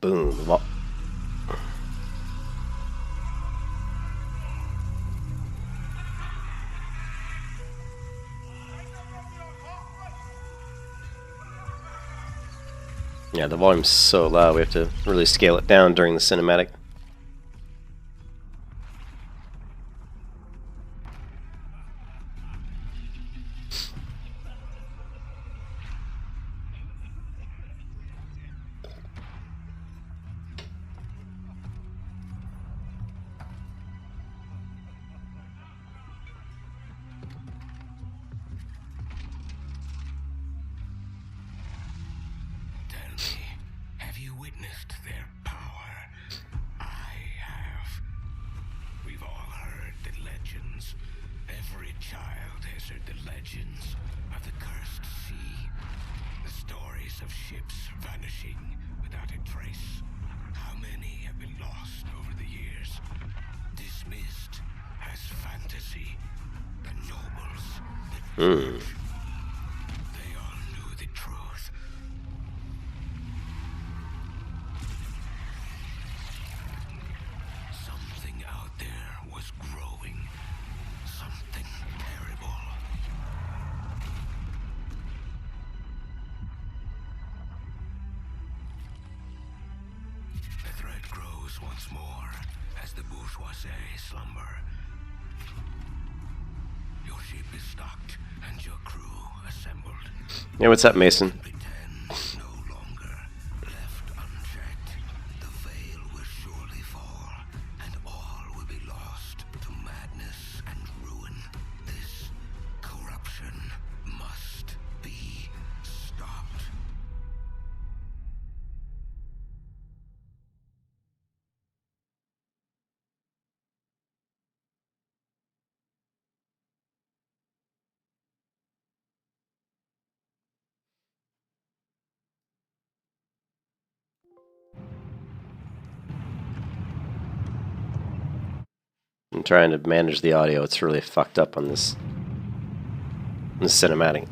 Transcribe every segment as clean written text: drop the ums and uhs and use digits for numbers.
Boom. Yeah, the volume's so loud, we have to really scale it down during the cinematic. Hmm. They all knew the truth. Something out there was growing. Something terrible. The threat grows once more as the bourgeoisie slumber. Your ship is stocked and your crew assembled. Yeah, what's up, Mason? Pretend no longer left unchecked. The veil will surely fall, and all will be lost to madness and ruin. This corruption must be stopped. I'm trying to manage the audio. It's really fucked up on this cinematic.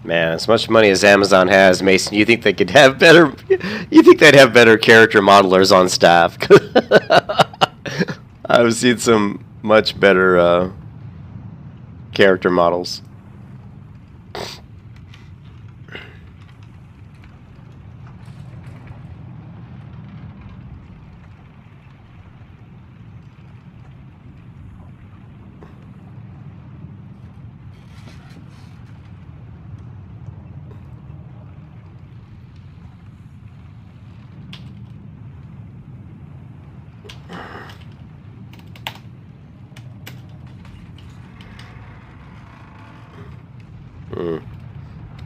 Man, as much money as Amazon has, Mason, you think they could have better? You think they'd have better character modelers on staff? I've seen some much better character models.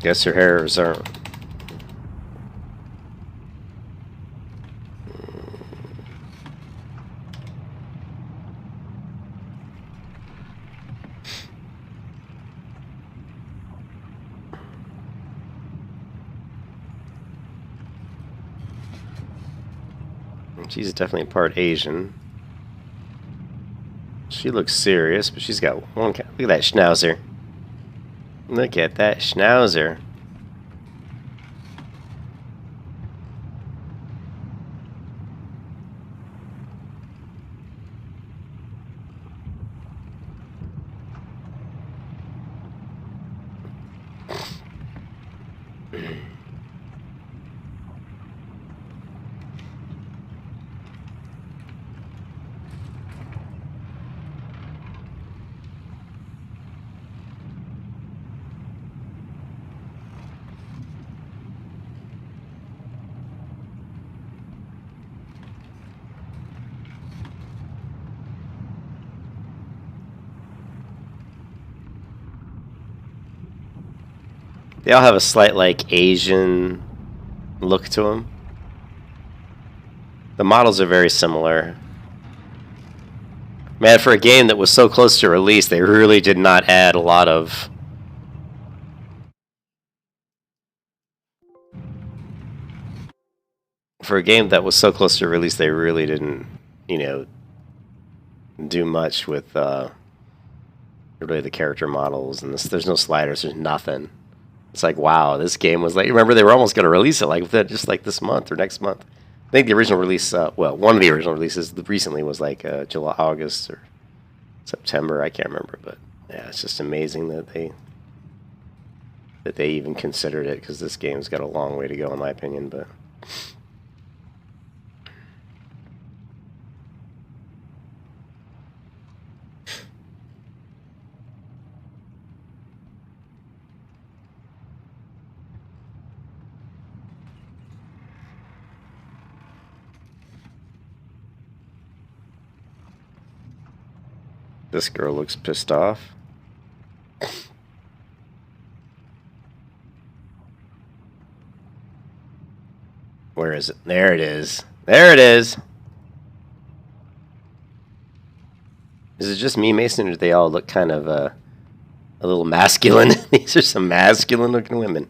Guess her hairs aren't. She's definitely part Asian. She looks serious, but she's got one. Look at that schnauzer. Look at that schnauzer. They all have a slight, like, Asian look to them. The models are very similar. Man, for a game that was so close to release, they really did not add a lot of... For a game that was so close to release, they really didn't, you know, do much with really the character models. And there's no sliders, there's nothing. It's like, wow, this game was like... Remember, they were almost going to release it like just like this month or next month. I think the original release, well, one of the original releases recently was like July, August, or September. I can't remember, but yeah, it's just amazing that they even considered it, because this game's got a long way to go, in my opinion. But this girl looks pissed off. Where is it? There it is. There it is. Is it just me, Mason, or do they all look kind of a little masculine? These are some masculine-looking women.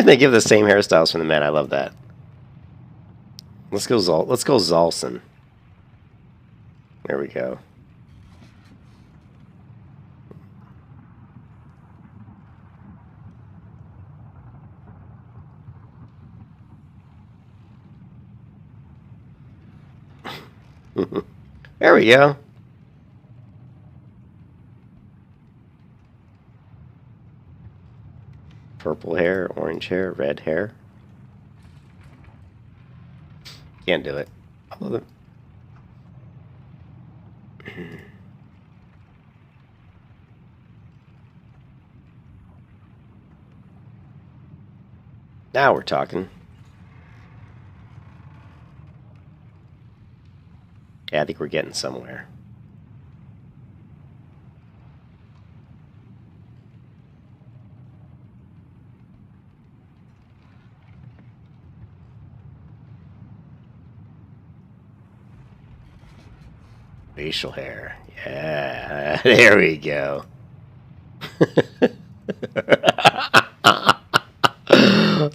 They give the same hairstyles for the men. I love that. Let's go Zolson. There we go. There we go. Purple hair, orange hair, red hair. Can't do it. I love it. Now we're talking. Yeah, I think we're getting somewhere. Facial hair. Yeah, there we go.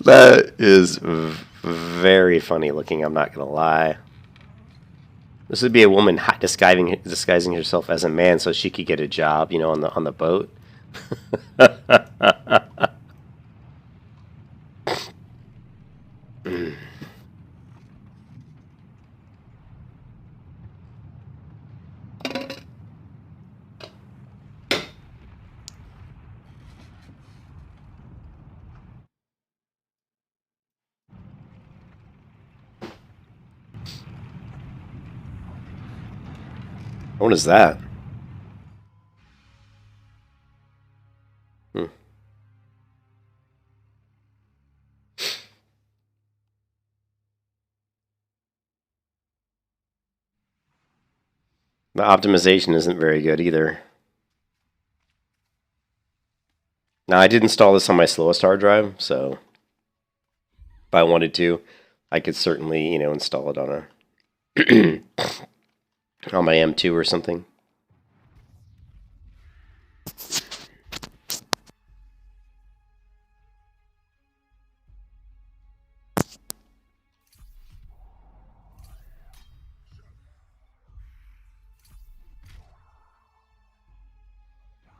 That is very funny looking, I'm not gonna lie. This would be a woman disguising herself as a man so she could get a job, you know, on the boat. What is that? Hmm. The optimization isn't very good either. Now, I did install this on my slowest hard drive, so if I wanted to, I could certainly, you know, install it on a on my M2 or something.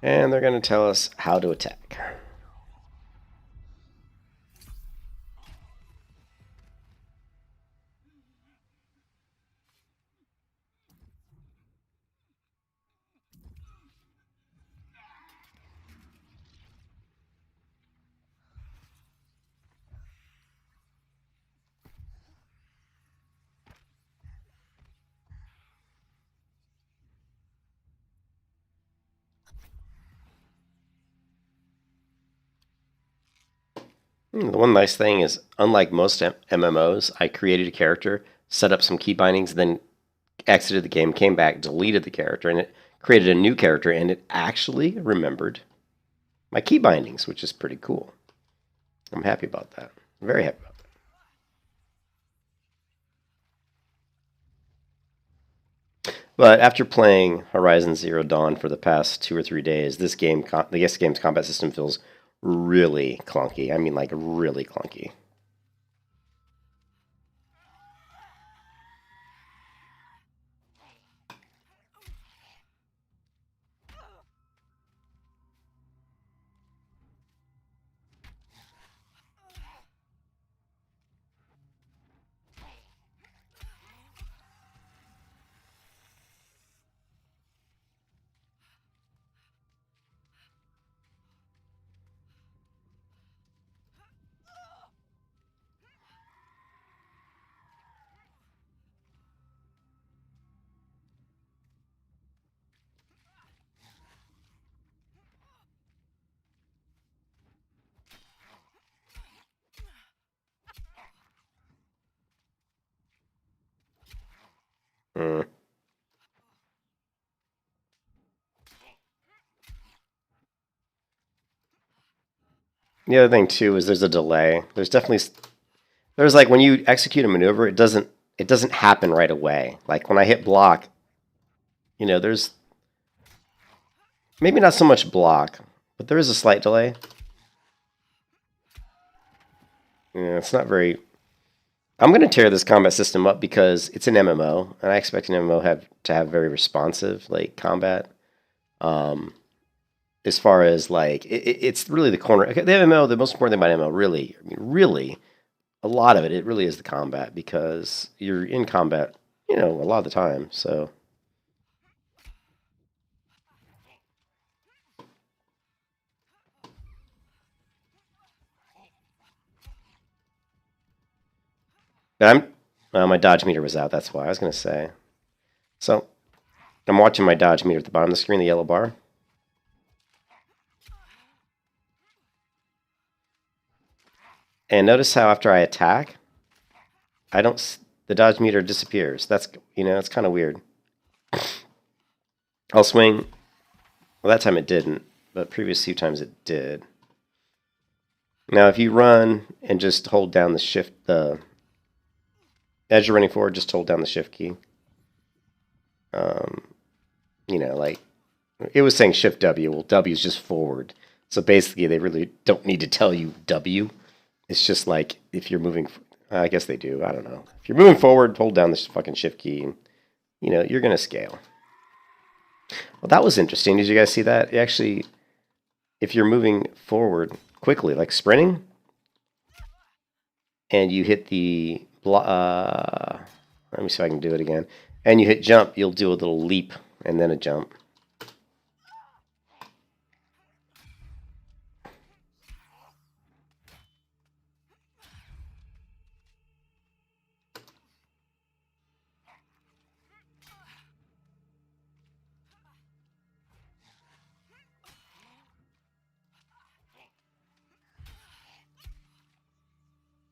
And they're going to tell us how to attack. The one nice thing is, unlike most MMOs, I created a character, set up some key bindings, then exited the game, came back, deleted the character, and it created a new character, and it actually remembered my key bindings, which is pretty cool. I'm happy about that. I'm very happy about that. But after playing Horizon Zero Dawn for the past 2 or 3 days, this game's combat system feels really clunky. I mean, like really clunky. Mm. The other thing too is there's a delay. There's like when you execute a maneuver, it doesn't happen right away. Like when I hit block, there's maybe not so much block, but there is a slight delay. Yeah, it's not very. I'm going to tear this combat system up because it's an MMO, and I expect an MMO to have very responsive like combat. Um, as far as like it's really the corner. Okay, the MMO, the most important thing about MMO, really, I mean, really, a lot of it really is the combat because you're in combat, a lot of the time. So my dodge meter was out. That's why I was going to say. So I'm watching my dodge meter at the bottom of the screen, the yellow bar. And notice how after I attack, I don't. The dodge meter disappears. That's it's kind of weird. I'll swing. Well, that time it didn't, but previous few times it did. Now, if you run and just hold down as you're running forward, just hold down the shift key. Like it was saying shift W. Well, W is just forward. So basically, they really don't need to tell you W. It's just like if you're moving. I guess they do. I don't know. If you're moving forward, hold down this fucking shift key, and you're gonna scale. Well, that was interesting. Did you guys see that? Actually, if you're moving forward quickly, like sprinting, and you hit the let me see if I can do it again. And you hit jump, you'll do a little leap and then a jump.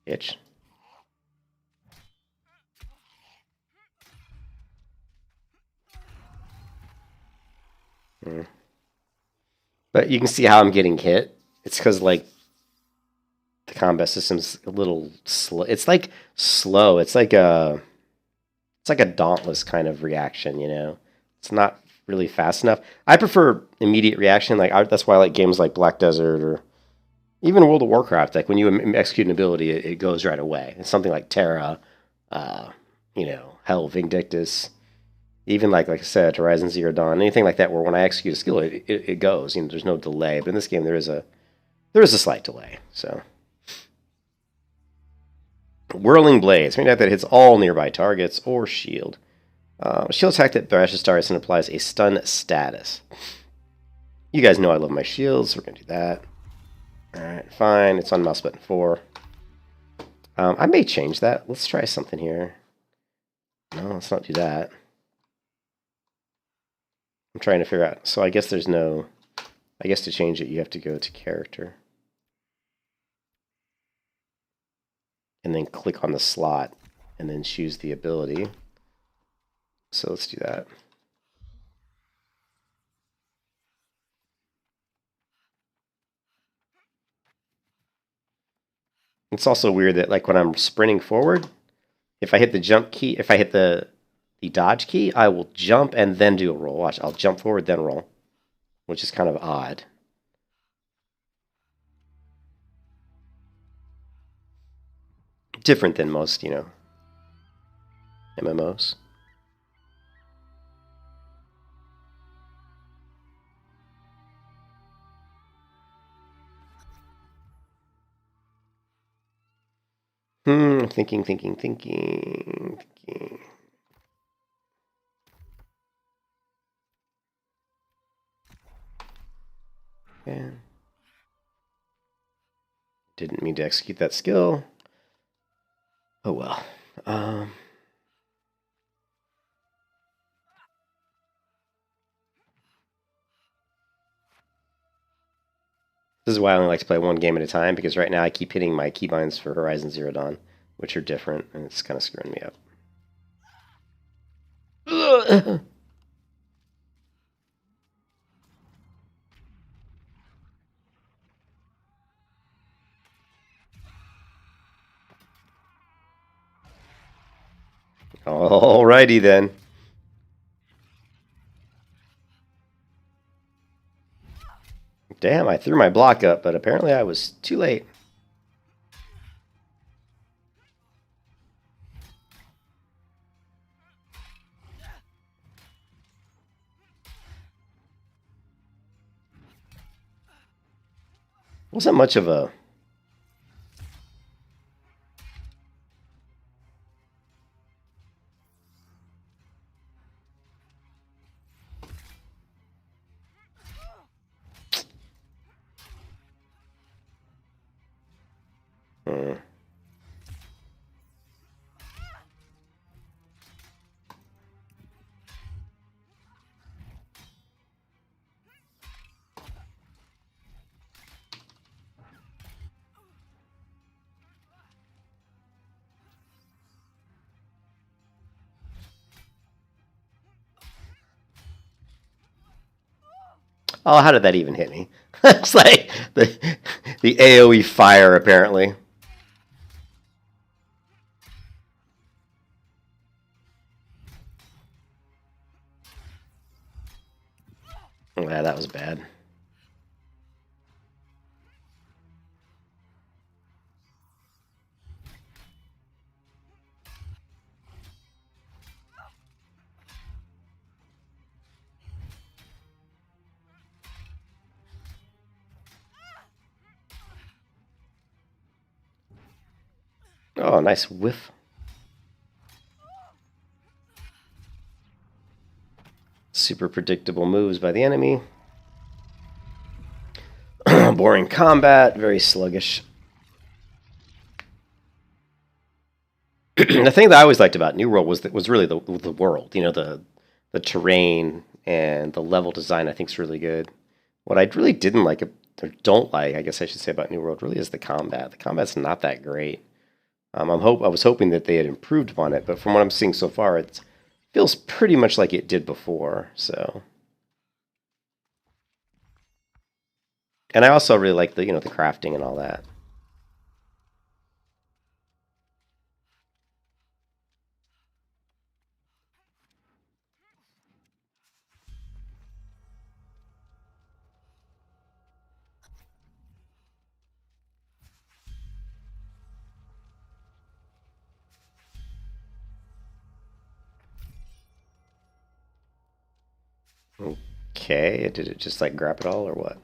Itch. But you can see how I'm getting hit. It's because like the combat system's a little slow. It's like slow. It's like a dauntless kind of reaction. It's not really fast enough. I prefer immediate reaction. That's why I like games like Black Desert or even World of Warcraft. Like when you execute an ability, it goes right away. It's something like Terra, Hell, Vindictus. Even like I said, Horizon Zero Dawn, anything like that, where when I execute a skill, it goes. There's no delay. But in this game, there is a slight delay. So, Whirling Blades, that hits all nearby targets or shield. Shield attack that bashes targets and applies a stun status. You guys know I love my shields. So we're gonna do that. All right, fine. It's on mouse button 4. I may change that. Let's try something here. No, let's not do that. I'm trying to figure out. So I guess there's no. I guess to change it, you have to go to character. and then click on the slot and then choose the ability. So let's do that. It's also weird that like when I'm sprinting forward, if I hit the jump key, if I hit the dodge key, I will jump and then do a roll. Watch, I'll jump forward, then roll, which is kind of odd. Different than most, you know, MMOs. Thinking. Yeah. Didn't mean to execute that skill. Oh well. This is why I only like to play one game at a time, because right now I keep hitting my keybinds for Horizon Zero Dawn, which are different, and it's kind of screwing me up. Alrighty then. Damn, I threw my block up, but apparently I was too late. Wasn't much of a... Oh, how did that even hit me? It's like the AoE fire, apparently. Yeah, that was bad. Oh, nice whiff. Super predictable moves by the enemy. Boring combat, very sluggish. The thing that I always liked about New World was really the world. You know, the terrain and the level design, I think, is really good. What I really didn't like, or don't like, I guess I should say, about New World really is the combat. The combat's not that great. I was hoping that they had improved upon it, but from what I'm seeing so far, it feels pretty much like it did before. So, and I also really like the the crafting and all that. Okay, did it just like grab it all or what?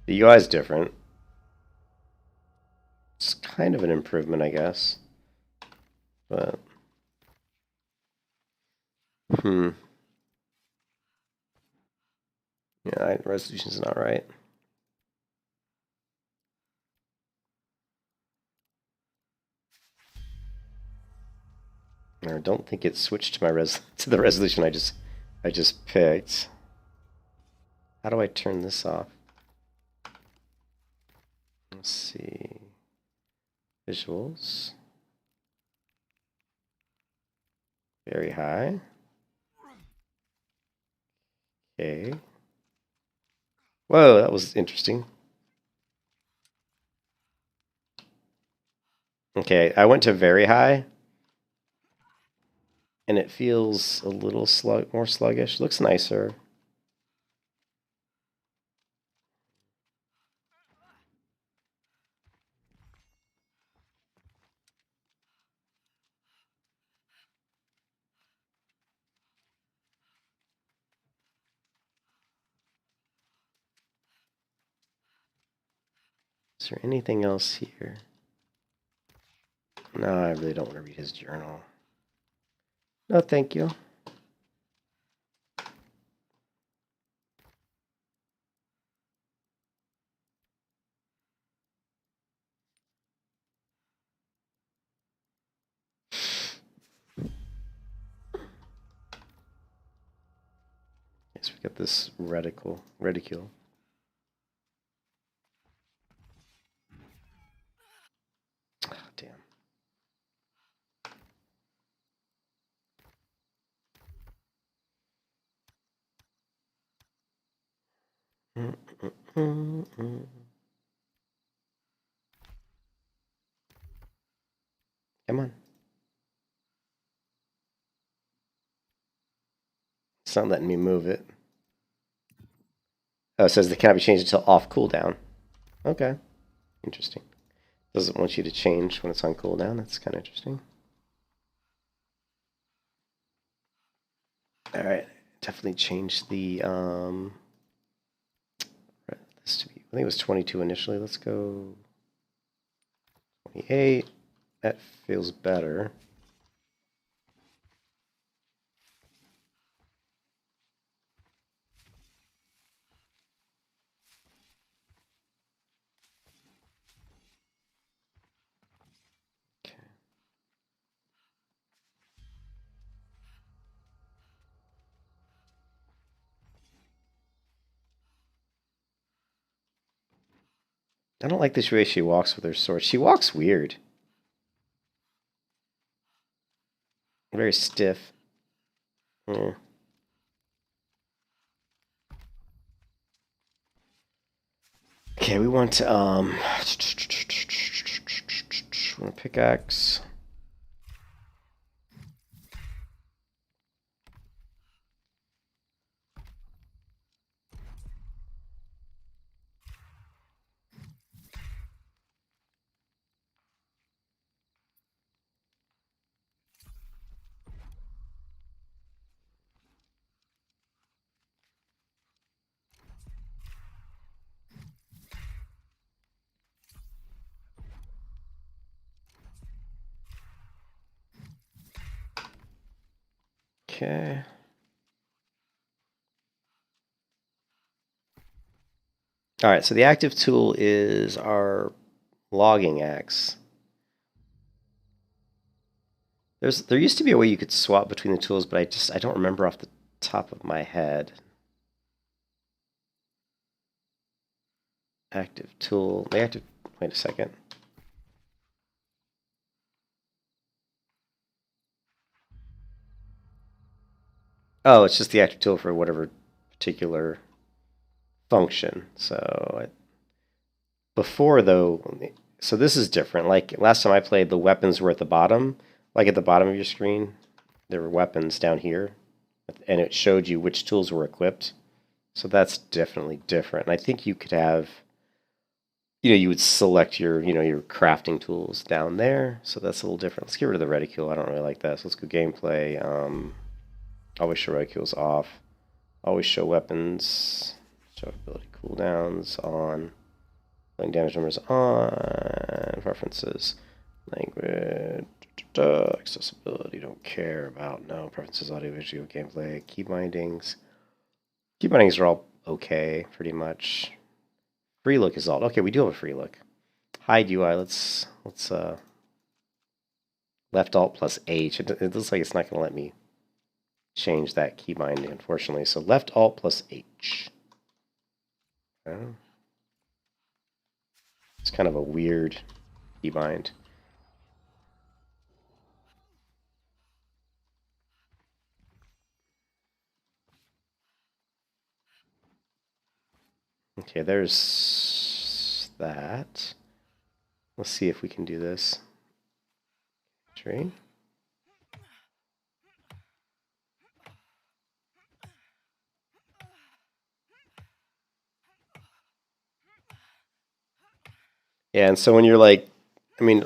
The UI is different. It's kind of an improvement, I guess. But Yeah, resolution's not right. I don't think it switched to my to the resolution I just picked. How do I turn this off? Let's see. Visuals. Very high. Okay. Whoa, that was interesting. Okay, I went to very high. And it feels a little more sluggish. Looks nicer. Is there anything else here? No, I really don't want to read his journal. No, thank you. Yes, we got this reticule. Oh, damn. Come on. It's not letting me move it. Oh, it says they cannot be changed until off cooldown. Okay. Interesting. Doesn't want you to change when it's on cooldown. That's kind of interesting. All right. Definitely change the this to be, I think it was 22 initially. Let's go 28. That feels better. Okay. I don't like this way she walks with her sword. She walks weird. Very stiff. Yeah. Okay, we want want a pickaxe. Okay. All right, so the active tool is our logging axe. There used to be a way you could swap between the tools, but I don't remember off the top of my head. Active tool. Wait a second. Oh, it's just the active tool for whatever particular function. So before though, so this is different. Like last time I played, the weapons were at the bottom. Like at the bottom of your screen, there were weapons down here, and it showed you which tools were equipped. So that's definitely different. And I think you could have, you would select your, your crafting tools down there. So that's a little different. Let's get rid of the reticule. I don't really like that. So let's go gameplay. Always show reticules off. Always show weapons. Show ability cooldowns on. Playing damage numbers on. Preferences. Language. Accessibility. Don't care about. No. Preferences. Audio, visual, gameplay. Key bindings. Key bindings are all okay, pretty much. Free look is alt. Okay, we do have a free look. Hide UI. Let's left alt plus H. It looks like it's not going to let me change that keybind, unfortunately. So left alt plus H. Okay. It's kind of a weird keybind. Okay, there's that. Let's see if we can do this. Tree. Yeah, and so when you're like, I mean,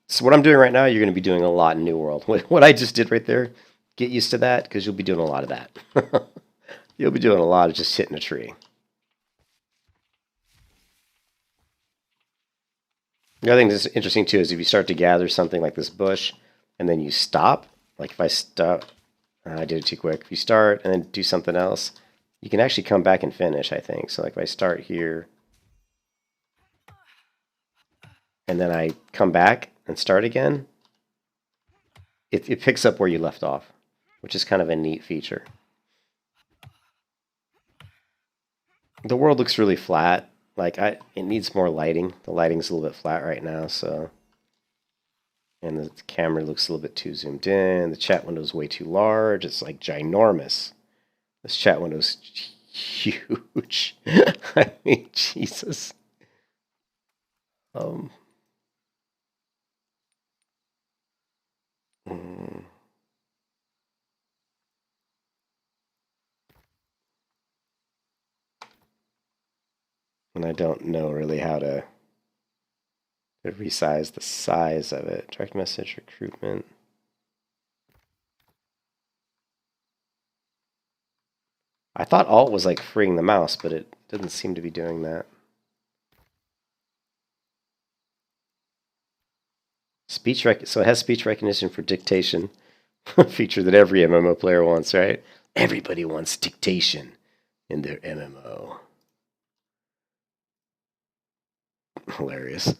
so what I'm doing right now, you're going to be doing a lot in New World. What I just did right there, get used to that, because you'll be doing a lot of that. You'll be doing a lot of just hitting a tree. The other thing that's interesting too is if you start to gather something like this bush, and then you stop, like if I stop, I did it too quick. If you start and then do something else, you can actually come back and finish, I think. So like if I start here, and then I come back and start again, it picks up where you left off, which is kind of a neat feature. The world looks really flat. Like it needs more lighting. The lighting's a little bit flat right now, so. And the camera looks a little bit too zoomed in. The chat window's way too large. It's like ginormous. This chat window's huge. I mean, Jesus. And I don't know really how to resize the size of it. Direct message recruitment. I thought alt was like freeing the mouse, but it doesn't seem to be doing that. So it has speech recognition for dictation, a feature that every MMO player wants, right? Everybody wants dictation in their MMO. Hilarious.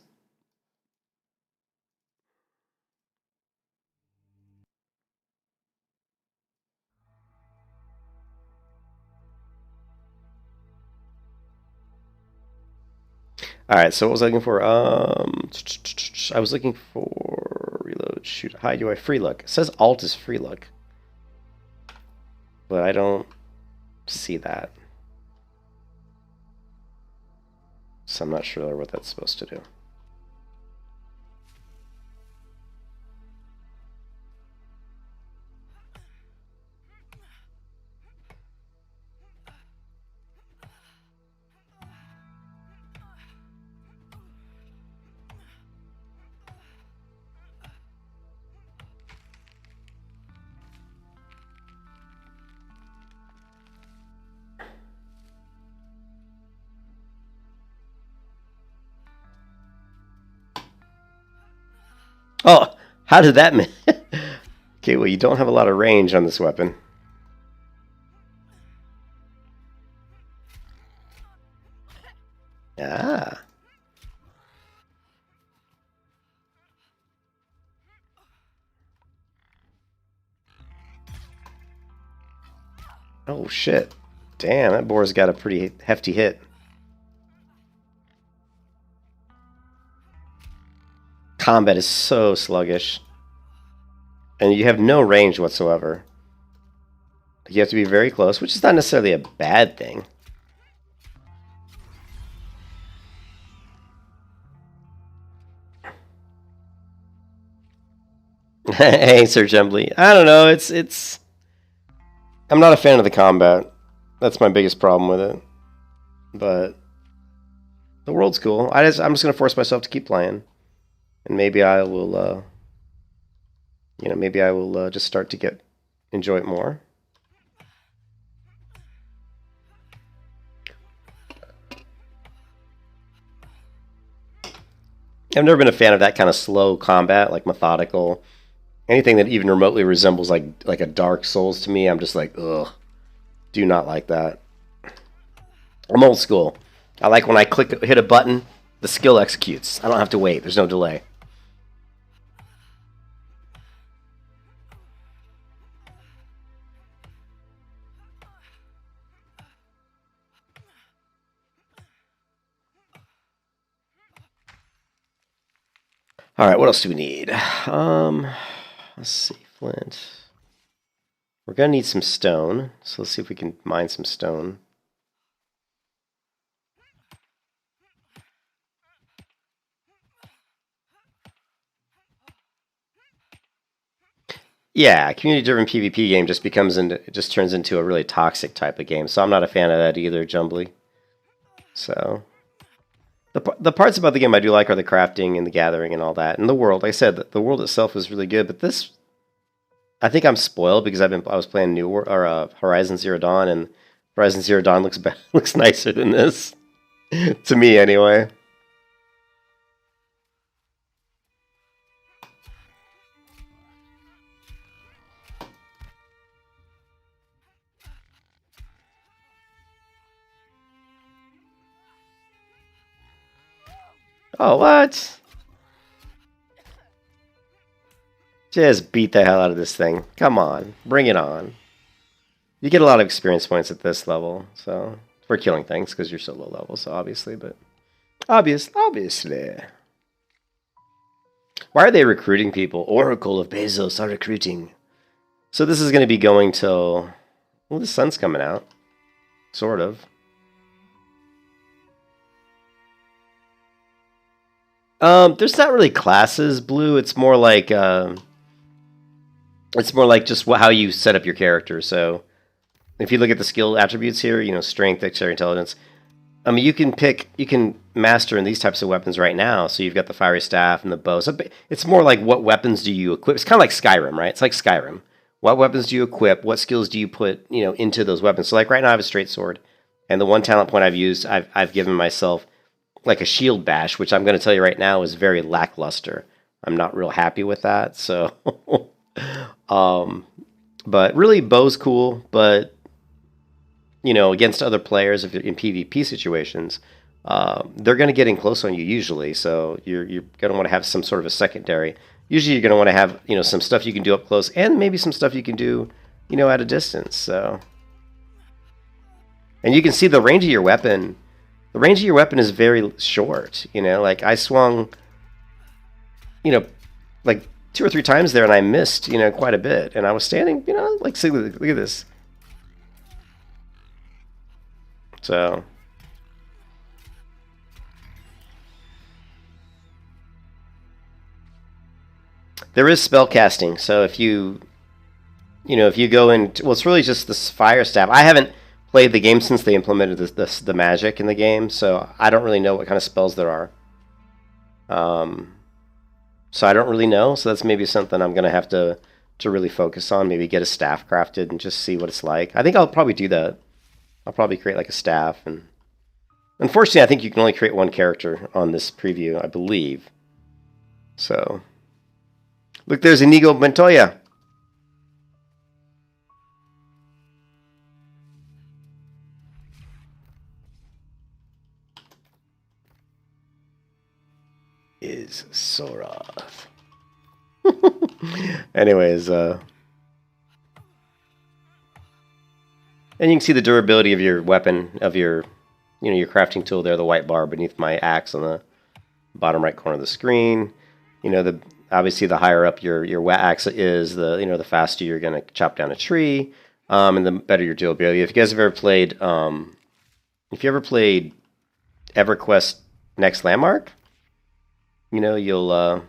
All right, so what was I looking for? I was looking for reload, shoot, hide UI, free look. It says alt is free look, but I don't see that. So I'm not sure what that's supposed to do. Oh, how did that mean? Okay, well, you don't have a lot of range on this weapon. Ah. Oh, shit. Damn, that boar's got a pretty hefty hit. Combat is so sluggish. And you have no range whatsoever. You have to be very close, which is not necessarily a bad thing. Hey, Sir Gembly. I don't know, it's... I'm not a fan of the combat. That's my biggest problem with it. But... the world's cool. I'm just going to force myself to keep playing. And maybe I will, maybe I will just start to enjoy it more. I've never been a fan of that kind of slow combat, like methodical. Anything that even remotely resembles like a Dark Souls to me, I'm just like, ugh. Do not like that. I'm old school. I like when I hit a button, the skill executes. I don't have to wait. There's no delay. All right, what else do we need? Let's see, flint. We're gonna need some stone, so let's see if we can mine some stone. Yeah, community-driven PvP game just turns into a really toxic type of game. So I'm not a fan of that either, Jumbly. So the parts about the game I do like are the crafting and the gathering and all that, and the world. Like I said, the world itself is really good, but this, I think I'm spoiled because I was playing Horizon Zero Dawn, and Horizon Zero Dawn looks nicer than this to me anyway. Oh, what? Just beat the hell out of this thing. Come on, bring it on. You get a lot of experience points at this level, so for killing things because you're so low level. So obviously, but obviously. Why are they recruiting people? Oracle of Bezos are recruiting. So this is going to be going till, well, the sun's coming out, sort of. There's not really classes, Blue. It's more like just how you set up your character. So if you look at the skill attributes here, you know, strength, dexterity, intelligence. I mean, you can master in these types of weapons right now. So you've got the fiery staff and the bow. So it's more like what weapons do you equip? It's kind of like Skyrim, right? It's like Skyrim. What weapons do you equip? What skills do you put, you know, into those weapons? So like right now I have a straight sword, and the one talent point I've used, I've given myself like a shield bash, which I'm going to tell you right now is very lackluster. I'm not real happy with that. So, but really, bow's cool. But you know, against other players, if you're in PvP situations, they're going to get in close on you usually. So you're going to want to have some sort of a secondary. Usually, you're going to want to have, you know, some stuff you can do up close, and maybe some stuff you can do, you know, at a distance. So, and you can see the range of your weapon. The range of your weapon is very short. You know, like I swung, you know, like 2 or 3 times there, and I missed, you know, quite a bit. And I was standing, you know, like, see, look at this. So there is spell casting. So if you know, if you go in, well, it's really just this fire staff. I haven't played the game since they implemented the magic in the game, so I don't really know what kind of spells there are. So I don't really know. So that's maybe something I'm gonna have to really focus on. Maybe get a staff crafted and just see what it's like. I think I'll probably do that. I'll probably create like a staff, and unfortunately, I think you can only create one character on this preview, I believe. So, look, there's Inigo Montoya. Is Sorath. Anyways, and you can see the durability of your weapon, of your, you know, your crafting tool there, the white bar beneath my axe on the bottom right corner of the screen. You know, obviously the higher up your axe is, the, you know, the faster you're going to chop down a tree, and the better your durability. If you guys have ever played, EverQuest Next Landmark, you know, you'll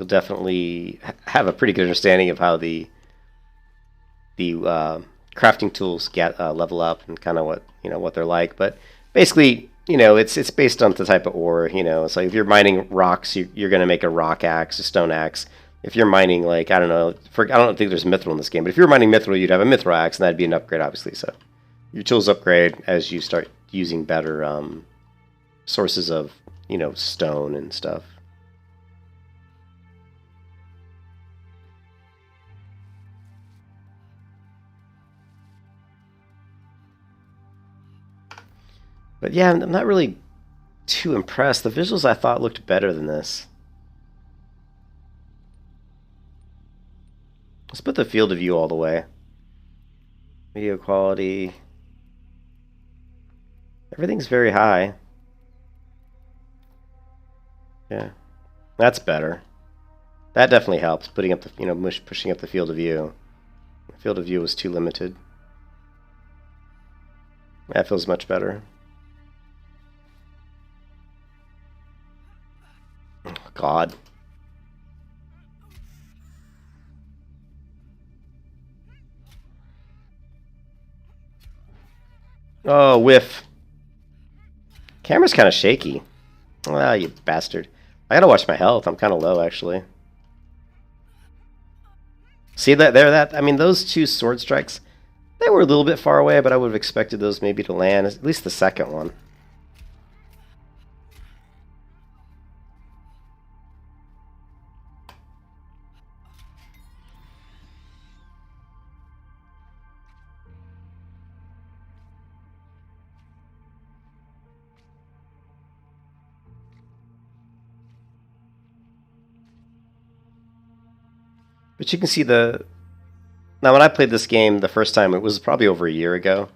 definitely have a pretty good understanding of how the crafting tools get level up and kind of what, you know, what they're like. But basically, you know, it's based on the type of ore. You know, so if you're mining rocks, you're going to make a rock axe, a stone axe. If you're mining, like, I don't think there's mithril in this game, but if you're mining mithril, you'd have a mithril axe, and that'd be an upgrade, obviously. So your tools upgrade as you start using better sources of, you know, stone and stuff. But yeah, I'm not really too impressed. The visuals I thought looked better than this. Let's put the field of view all the way. Video quality. Everything's very high. Yeah, that's better. That definitely helps. Putting up the, pushing up the field of view. The field of view was too limited. That feels much better. Oh, God. Oh, whiff. Camera's kind of shaky. Ah, you bastard. I gotta watch my health. I'm kind of low, actually. See that there? I mean, those two sword strikes, they were a little bit far away, but I would have expected those maybe to land. At least the second one. But you can see the... Now, when I played this game the first time, it was probably over a year ago.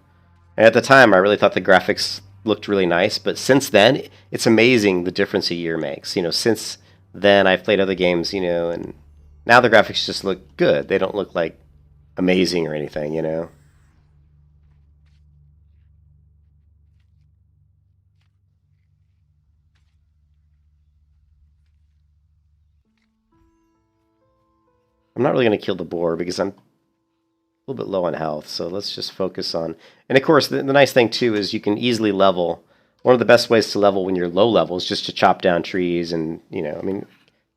And at the time, I really thought the graphics looked really nice. But since then, it's amazing the difference a year makes. Since then, I've played other games, and now the graphics just look good. They don't look like amazing or anything. I'm not really going to kill the boar because I'm a little bit low on health, so let's just focus on... And of course, the nice thing too is you can easily level. One of the best ways to level when you're low level is just to chop down trees and, I mean,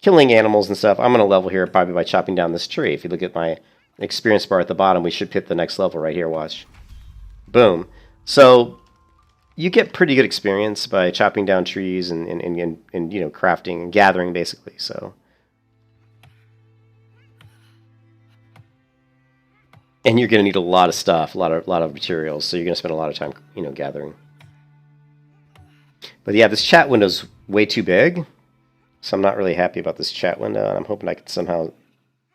killing animals and stuff. I'm going to level here probably by chopping down this tree. If you look at my experience bar at the bottom, we should hit the next level right here, watch. Boom. So you get pretty good experience by chopping down trees and crafting and gathering, basically, so... And you're going to need a lot of stuff, a lot of materials, so you're going to spend a lot of time, gathering. But yeah, this chat window's way too big, so I'm not really happy about this chat window, and I'm hoping I can somehow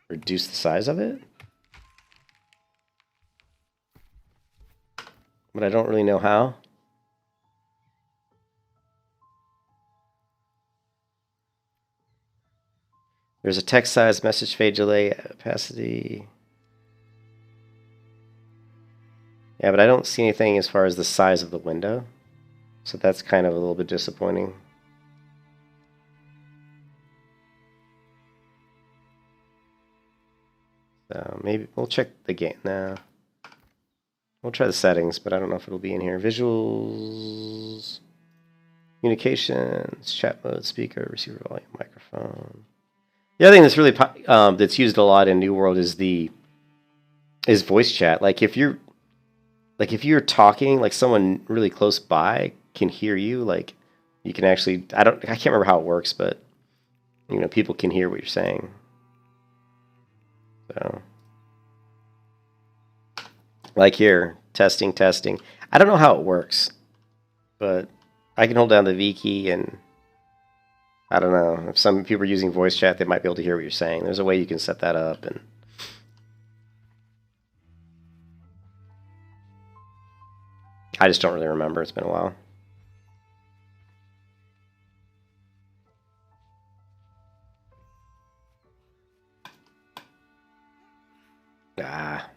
reduce the size of it. But I don't really know how. There's a text size, message fade delay, opacity... Yeah, but I don't see anything as far as the size of the window. So that's kind of a little bit disappointing. So maybe we'll check the game now. We'll try the settings, but I don't know if it'll be in here. Visuals, communications, chat mode, speaker, receiver volume, microphone. The other thing that's really that's used a lot in New World is voice chat. Like if you're talking, like someone really close by can hear you, like you can actually, I can't remember how it works, but people can hear what you're saying. So like here, testing. I don't know how it works, but I can hold down the V key and I don't know, if some people are using voice chat, they might be able to hear what you're saying. There's a way you can set that up, and I just don't really remember. It's been a while. Ah.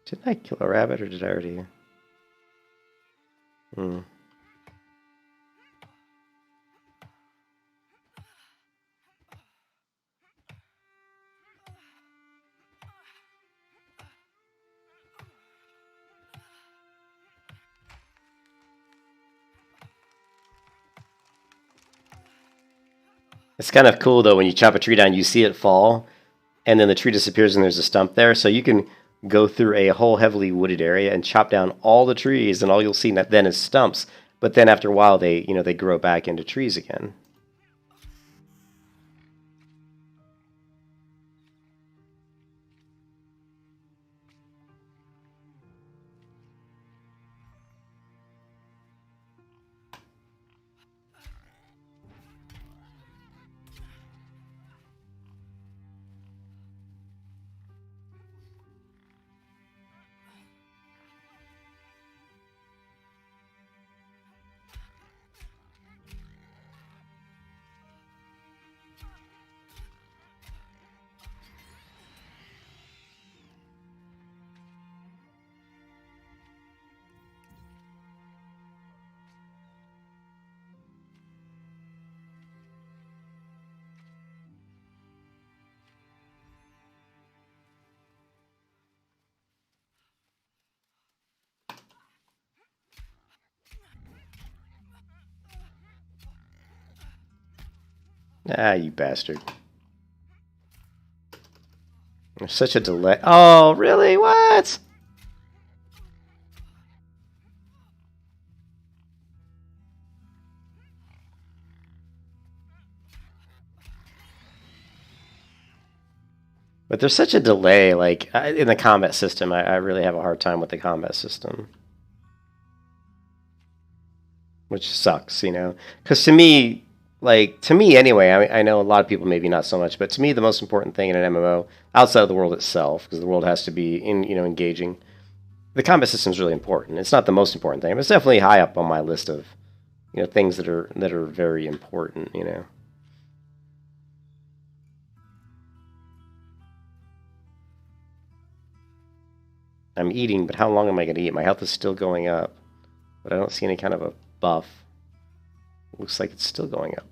Didn't I kill a rabbit, or did I already? It's kind of cool though when you chop a tree down, you see it fall, and then the tree disappears and there's a stump there. So you can go through a whole heavily wooded area and chop down all the trees, and all you'll see then is stumps. But then after a while, they grow back into trees again. Ah, you bastard. There's such a delay. Oh, really? What? But there's such a delay, like, in the combat system. I really have a hard time with the combat system. Which sucks, you know? Because to me, anyway, I know a lot of people maybe not so much, but to me the most important thing in an MMO, outside of the world itself, because the world has to be engaging, the combat system is really important. It's not the most important thing, but it's definitely high up on my list of things that are very important, you know. I'm eating, but how long am I going to eat? My health is still going up, but I don't see any kind of a buff. Looks like it's still going up.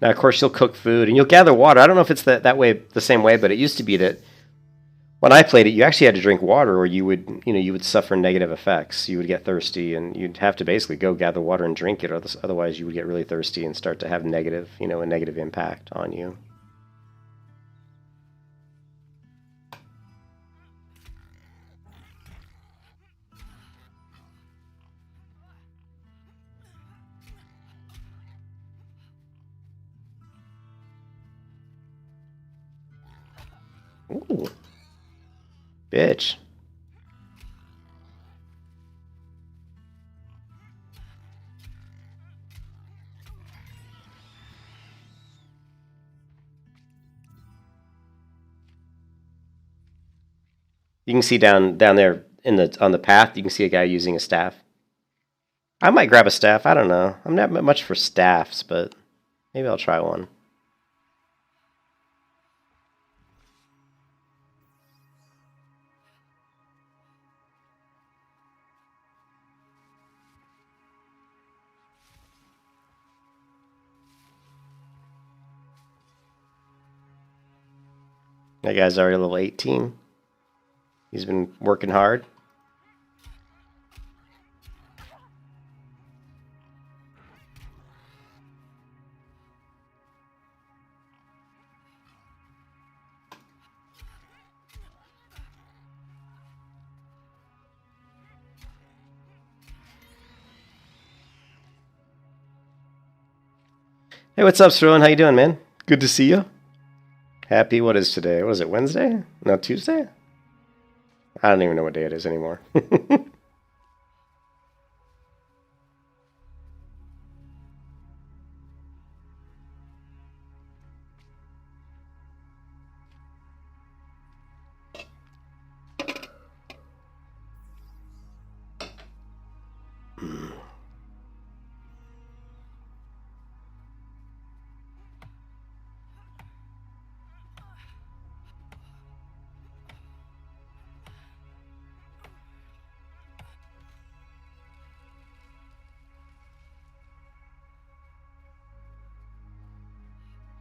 Now, of course, you'll cook food and you'll gather water. I don't know if it's that way, the same way, but it used to be that when I played it, you actually had to drink water, or you would suffer negative effects. You would get thirsty, and you'd have to basically go gather water and drink it, or otherwise you would get really thirsty and start to have a negative impact on you. Ooh. Bitch. You can see down there on the path, you can see a guy using a staff. I might grab a staff. I don't know. I'm not much for staffs, but maybe I'll try one. That guy's already level 18. He's been working hard. Hey, what's up, Sterling? How you doing, man? Good to see you. Happy, what is today? What is it, Wednesday? No, Tuesday? I don't even know what day it is anymore.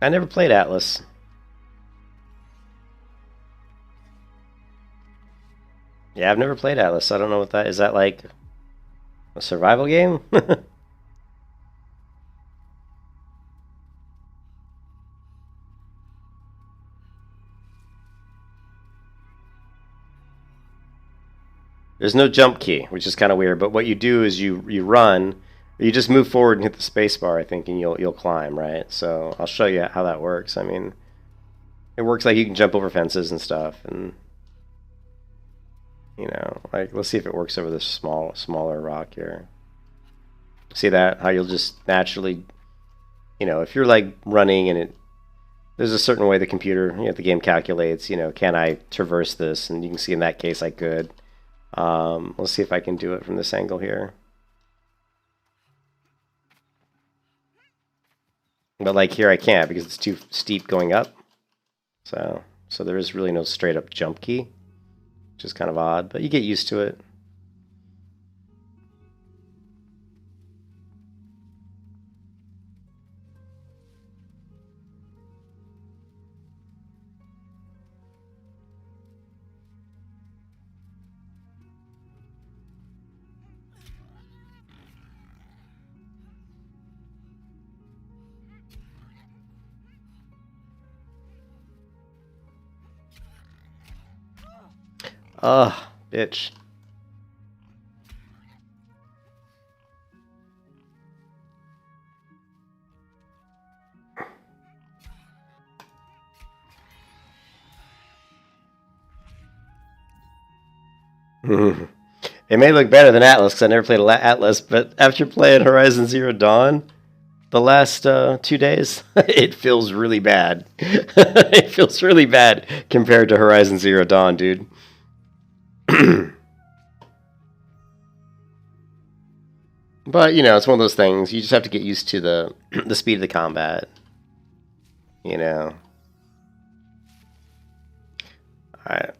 I never played Atlas. Yeah, I've never played Atlas. So I don't know what that is. That like a survival game? There's no jump key, which is kind of weird. But what you do is you run, or you just move forward and hit the space bar, I think, and you'll climb, right? So I'll show you how that works. I mean, it works like you can jump over fences and stuff, and you know, like let's see if it works over this smaller rock here. See that? How you'll just naturally, you know, if you're like running and there's a certain way the computer, you know, the game calculates, you know, can I traverse this? And you can see in that case I could. Let's see if I can do it from this angle here. But like here I can't because it's too steep going up. So there is really no straight up jump key, which is kind of odd, but you get used to it. Ugh, bitch. It may look better than Atlas because I never played Atlas, but after playing Horizon Zero Dawn the last 2 days, it feels really bad. It feels really bad compared to Horizon Zero Dawn, dude. But, you know, it's one of those things. You just have to get used to the speed of the combat. You know. Alright.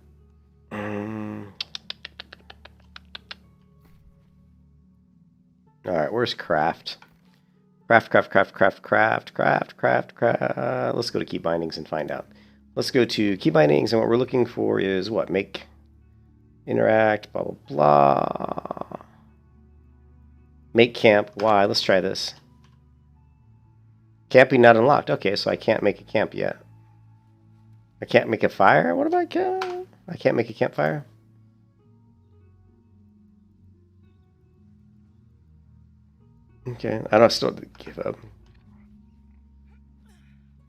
Alright, where's craft? Craft. Let's go to key bindings and find out. Let's go to key bindings, and what we're looking for is what? Make, interact, blah, blah, blah. Make camp. Why? Let's try this. Camping not unlocked. Okay, so I can't make a camp yet. I can't make a fire? What about camp? I can't make a campfire? Okay, I don't still give up.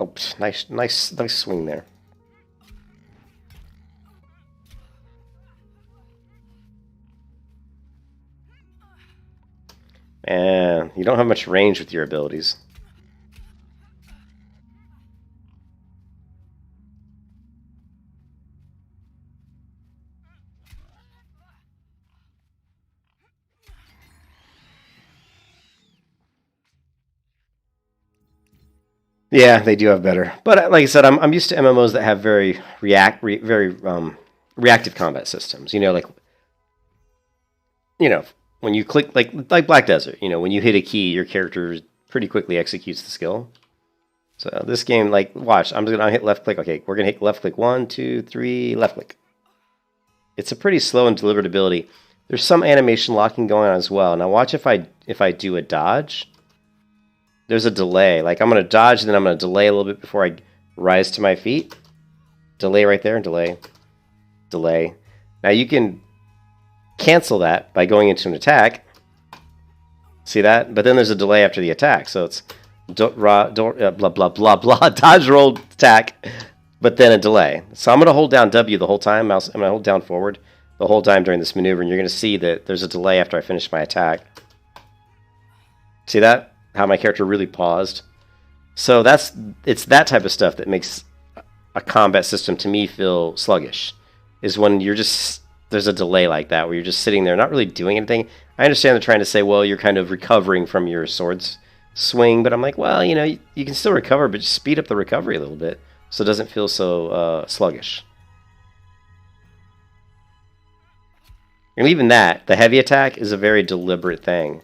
Oh, nice swing there. And you don't have much range with your abilities. Yeah, they do have better. But like I said, I'm used to MMOs that have very reactive combat systems. You know, like when you click like Black Desert. You know, when you hit a key, your character pretty quickly executes the skill. So this game, like, watch, I'm just gonna hit left click. Okay, we're gonna hit left click 1, 2, 3, left click. It's a pretty slow and deliberate ability. There's some animation locking going on as well. Now watch if I do a dodge. There's a delay. Like I'm going to dodge, and then I'm going to delay a little bit before I rise to my feet. Delay right there, delay. Delay. Now you can cancel that by going into an attack. See that? But then there's a delay after the attack. So it's blah, blah, blah, blah, dodge, roll, attack, but then a delay. So I'm going to hold down W the whole time. I'm going to hold down forward the whole time during this maneuver, and you're going to see that there's a delay after I finish my attack. See that? How my character really paused. So it's that type of stuff that makes a combat system to me feel sluggish. Is when there's a delay like that where you're just sitting there not really doing anything. I understand they're trying to say, well, you're kind of recovering from your sword's swing, but I'm like, well, you know, you can still recover, but just speed up the recovery a little bit so it doesn't feel so sluggish. And even that, the heavy attack is a very deliberate thing,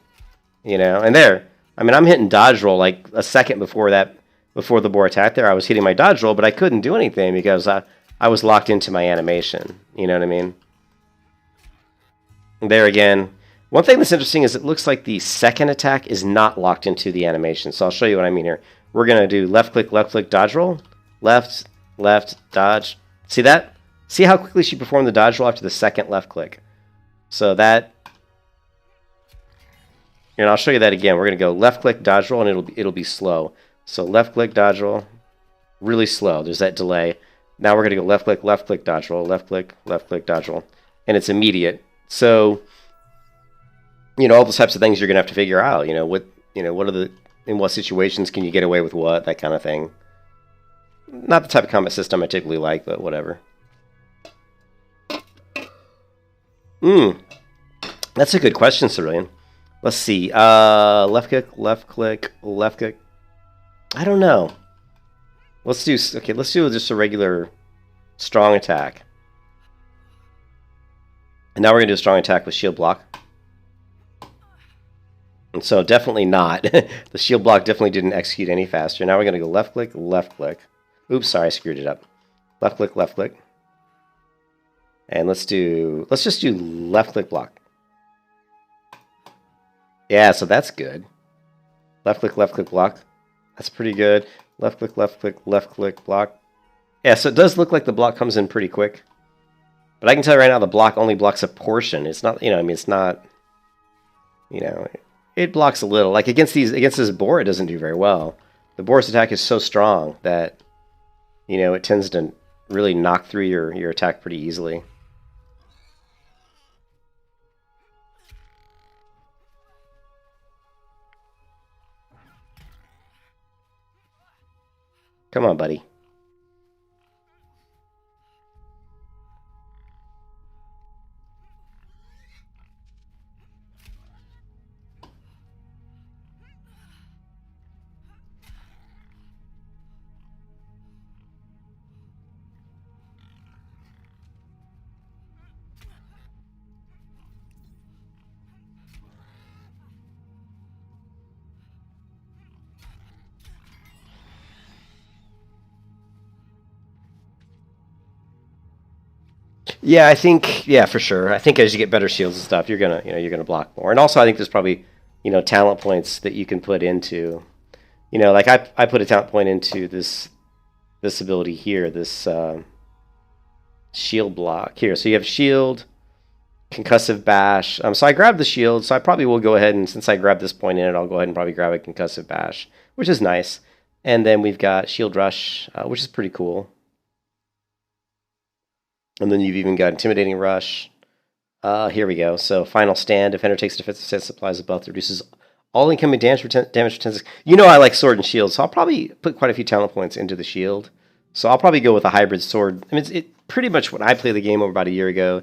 you know. And there, I mean, I'm hitting dodge roll like a second before before the boar attacked there, I was hitting my dodge roll, but I couldn't do anything because I was locked into my animation. You know what I mean? There again. One thing that's interesting is it looks like the second attack is not locked into the animation. So I'll show you what I mean here. We're going to do left click, dodge roll. Left, dodge. See that? See how quickly she performed the dodge roll after the second left click. So that... And I'll show you that again. We're going to go left click, dodge roll, and it'll be slow. So left click, dodge roll, really slow. There's that delay. Now we're going to go left click, dodge roll, left click, dodge roll. And it's immediate. So, all those types of things you're going to have to figure out. What are the... In what situations can you get away with what? That kind of thing. Not the type of combat system I typically like, but whatever. That's a good question, Cerulean. Let's see. Left click. I don't know. Let's do just a regular strong attack. And now we're going to do a strong attack with shield block. And so definitely not. The shield block definitely didn't execute any faster. Now we're going to go left click. Oops, sorry, I screwed it up. Left click. And let's just do left click block. Yeah, so that's good. Left click block. That's pretty good. Left click block. Yeah, so it does look like the block comes in pretty quick. But I can tell you right now the block only blocks a portion. It's not, it's not, it blocks a little. Like against this boar, it doesn't do very well. The boar's attack is so strong that, it tends to really knock through your attack pretty easily. Come on, buddy. Yeah, I think, for sure. I think as you get better shields and stuff, you're gonna block more. And also, I think there's probably, talent points that you can put into, like I put a talent point into this ability here, this shield block here. So you have shield, concussive bash. So I grabbed the shield, so I probably will go ahead and, since I grabbed this point in it, I'll go ahead and probably grab a concussive bash, which is nice. And then we've got shield rush, which is pretty cool. And then you've even got Intimidating Rush. Here we go. So Final Stand. Defender takes defensive stance, applies a buff that reduces all incoming damage for 10 seconds. I like Sword and Shield, so I'll probably put quite a few talent points into the Shield. So I'll probably go with a hybrid sword. I mean, it's pretty much when I played the game over about a year ago,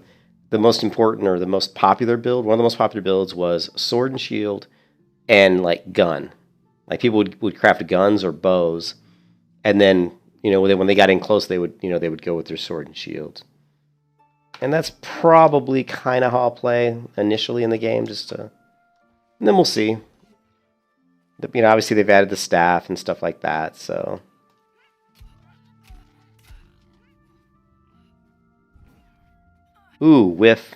the most important or the most popular build, one of the most popular builds was Sword and Shield and, like, gun. Like, people would craft guns or bows, and then, when they got in close, they would go with their Sword and Shield. And that's probably kind of how I'll play initially in the game, and then we'll see. Obviously they've added the staff and stuff like that, so. Ooh, whiff.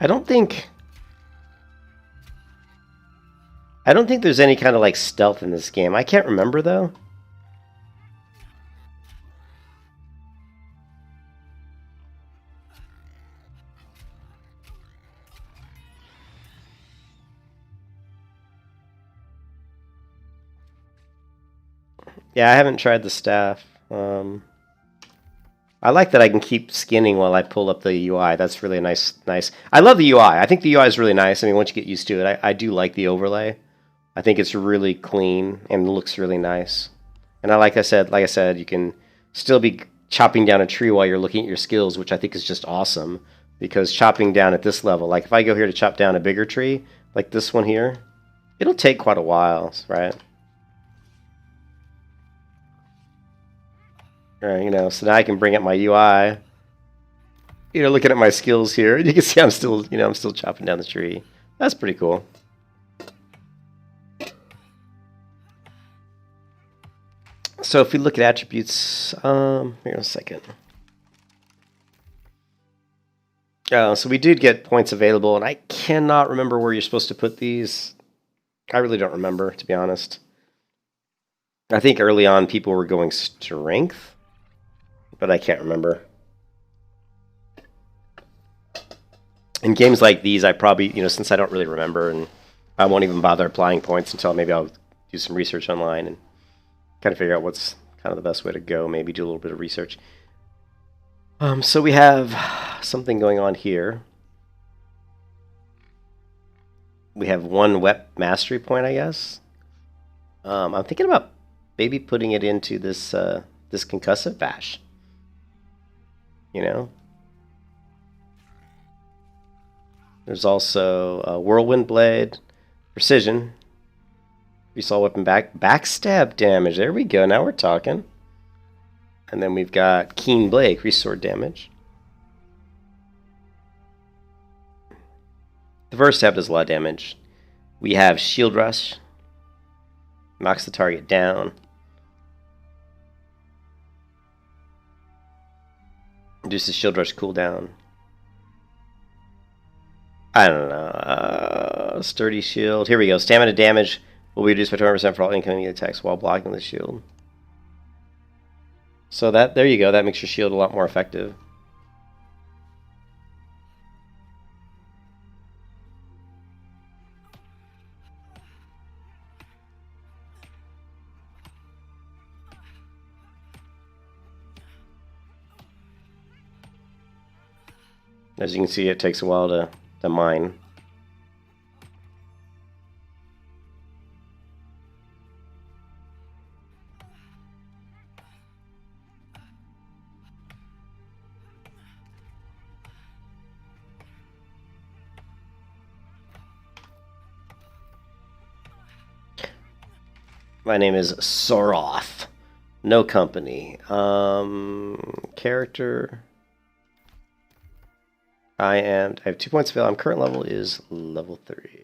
I don't think there's any kind of like stealth in this game. I can't remember though. Yeah, I haven't tried the staff. I like that I can keep skinning while I pull up the UI. That's really nice. Nice. I love the UI. I think the UI is really nice. I mean, once you get used to it, I do like the overlay. I think it's really clean and looks really nice. And like I said, you can still be chopping down a tree while you're looking at your skills, which I think is just awesome. Because chopping down at this level, like if I go here to chop down a bigger tree, like this one here, it'll take quite a while, right? Right, so now I can bring up my UI. Looking at my skills here, you can see I'm still chopping down the tree. That's pretty cool. So if we look at attributes, here in a second. So we did get points available, and I cannot remember where you're supposed to put these. I really don't remember, to be honest. I think early on people were going strength, but I can't remember. In games like these, I probably, since I don't really remember, and I won't even bother applying points until maybe I'll do some research online and kind of figure out what's kind of the best way to go, maybe do a little bit of research. So we have something going on here. We have one wet mastery point, I guess. I'm thinking about maybe putting it into this this concussive bash. There's also a whirlwind blade, precision. We saw weapon backstab damage. There we go. Now we're talking. And then we've got keen blade, increased sword damage. The first stab does a lot of damage. We have shield rush. Knocks the target down. Reduces shield rush cooldown. I don't know. Sturdy shield. Here we go. Stamina damage will be reduced by 20% for all incoming attacks while blocking the shield. So there you go. That makes your shield a lot more effective. As you can see, it takes a while to mine. My name is Soroth. No company. Character. I have 2 points available. Current level is level 3.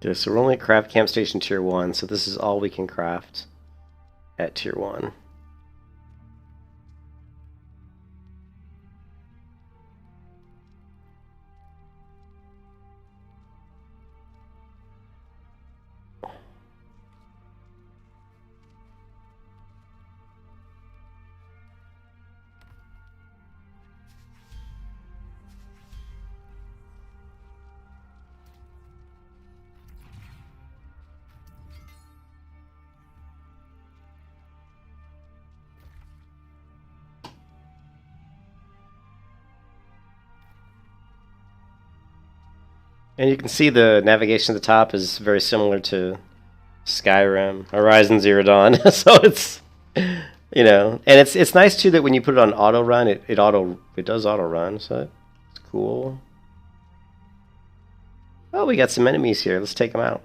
Okay, so we're only at craft camp station tier 1, so this is all we can craft at tier 1. And you can see the navigation at the top is very similar to Skyrim, Horizon Zero Dawn. So it's, you know, and it's nice too that when you put it on auto run, it does auto run, so it's cool. Oh, we got some enemies here. Let's take them out.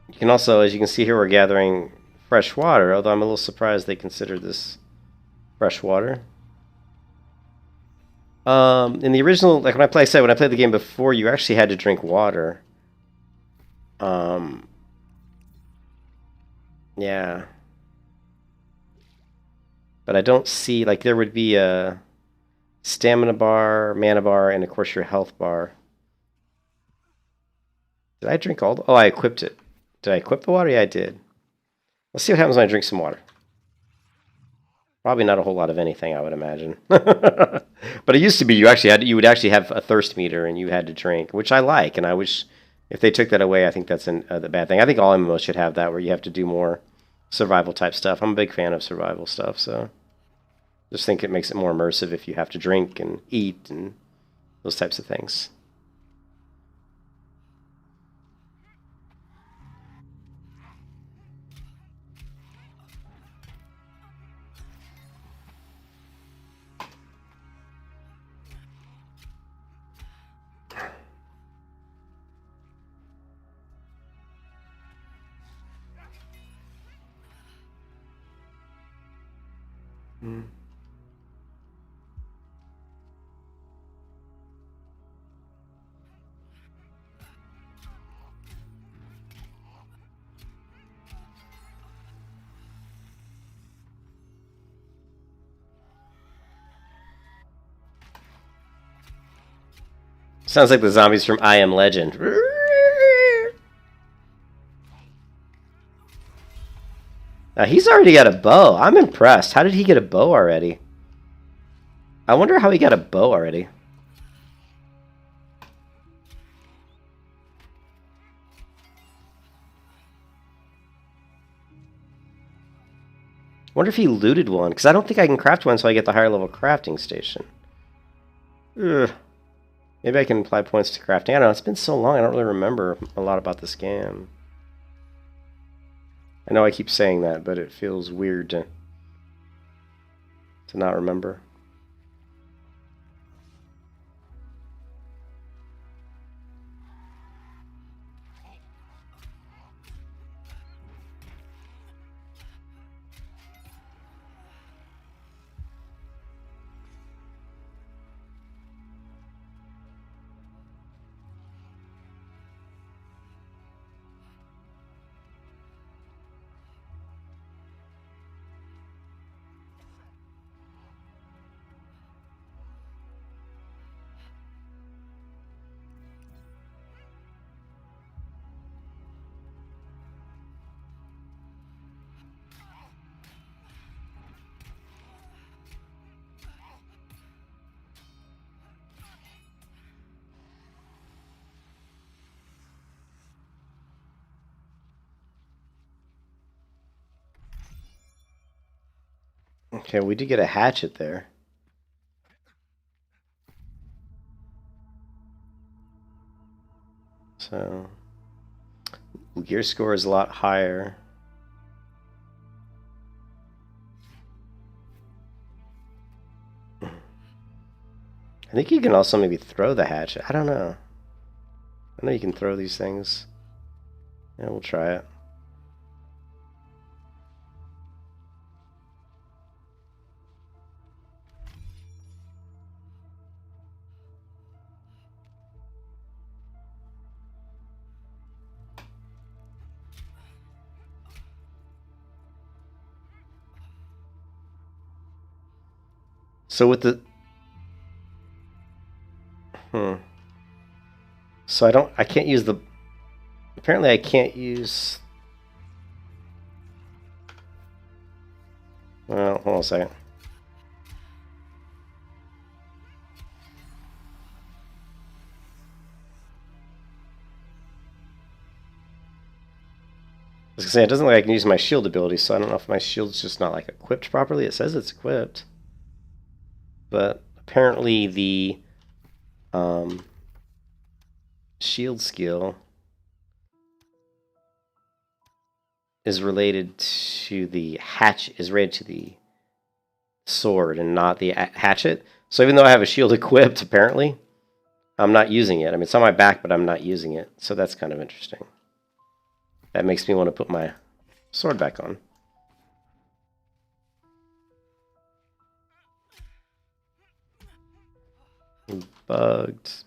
You can also, as you can see here, we're gathering fresh water, although I'm a little surprised they considered this fresh water. In the original, like when I played the game before, you actually had to drink water. Yeah. But I don't see, like, there would be a stamina bar, mana bar, and of course your health bar. Did I drink all the... Oh, I equipped it. Did I equip the water? Yeah, I did. Let's see what happens when I drink some water. Probably not a whole lot of anything, I would imagine. But it used to be you would actually have a thirst meter and you had to drink, which I like, and I wish if they took that away, I think that's the bad thing. I think all MMOs should have that, where you have to do more survival type stuff. I'm a big fan of survival stuff, so just think it makes it more immersive if you have to drink and eat and those types of things. Sounds like the zombies from I Am Legend. Now he's already got a bow. I'm impressed. How did he get a bow already? I wonder how he got a bow already. Wonder if he looted one, because I don't think I can craft one, so I get the higher level crafting station. Ugh. Maybe I can apply points to crafting. I don't know. It's been so long. I don't really remember a lot about this game. I know I keep saying that, but it feels weird to not remember. Okay, we did get a hatchet there. So, gear score is a lot higher. I think you can also maybe throw the hatchet. I don't know. I know you can throw these things. Yeah, we'll try it. So with the... So I can't use the, apparently I can't use, well, hold on a second. I was gonna say, it doesn't look like I can use my shield ability, so I don't know if my shield's just not like equipped properly. It says it's equipped, but apparently the shield skill is related to the sword and not the hatchet. So even though I have a shield equipped, apparently, I'm not using it. I mean, it's on my back, but I'm not using it. So that's kind of interesting. That makes me want to put my sword back on. Bugged.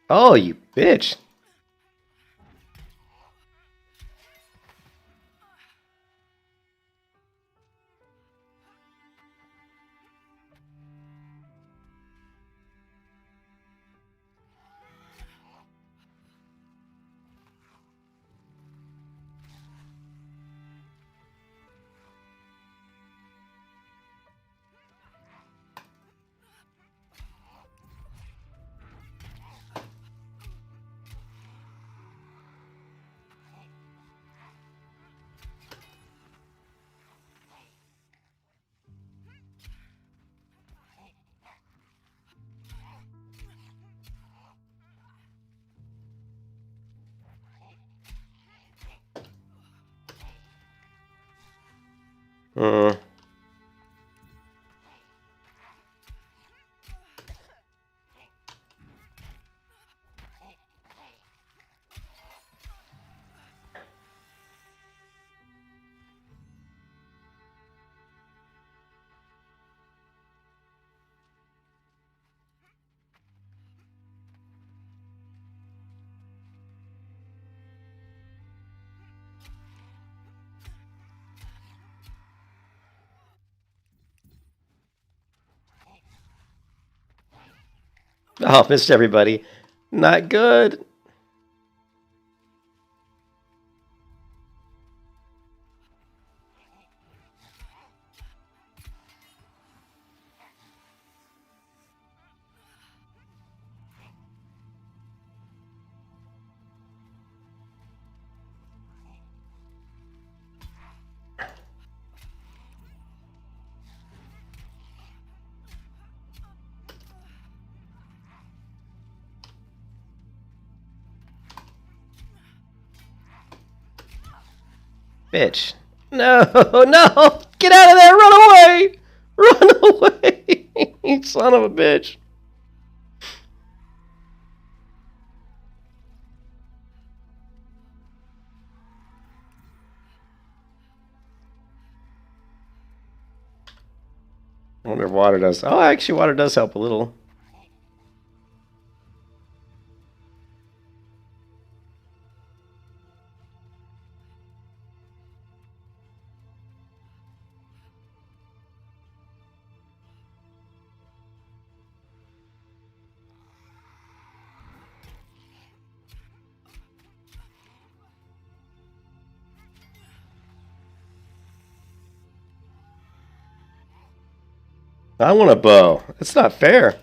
Oh, you bitch. Oh, missed everybody. Not good. Bitch. No, no! Get out of there! Run away! Run away! Son of a bitch. I wonder if water does. Oh, actually, water does help a little. I want a bow. It's not fair.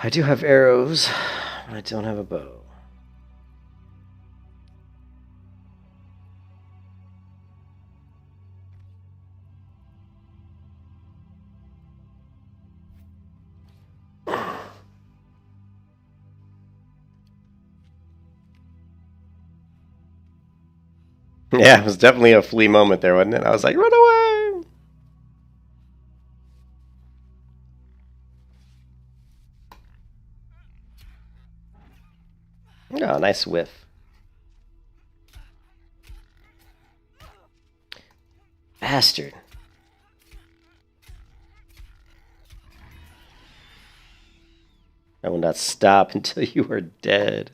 I do have arrows, but I don't have a bow. Yeah, it was definitely a flea moment there, wasn't it? I was like, run away! Oh, nice whiff. Bastard. I will not stop until you are dead.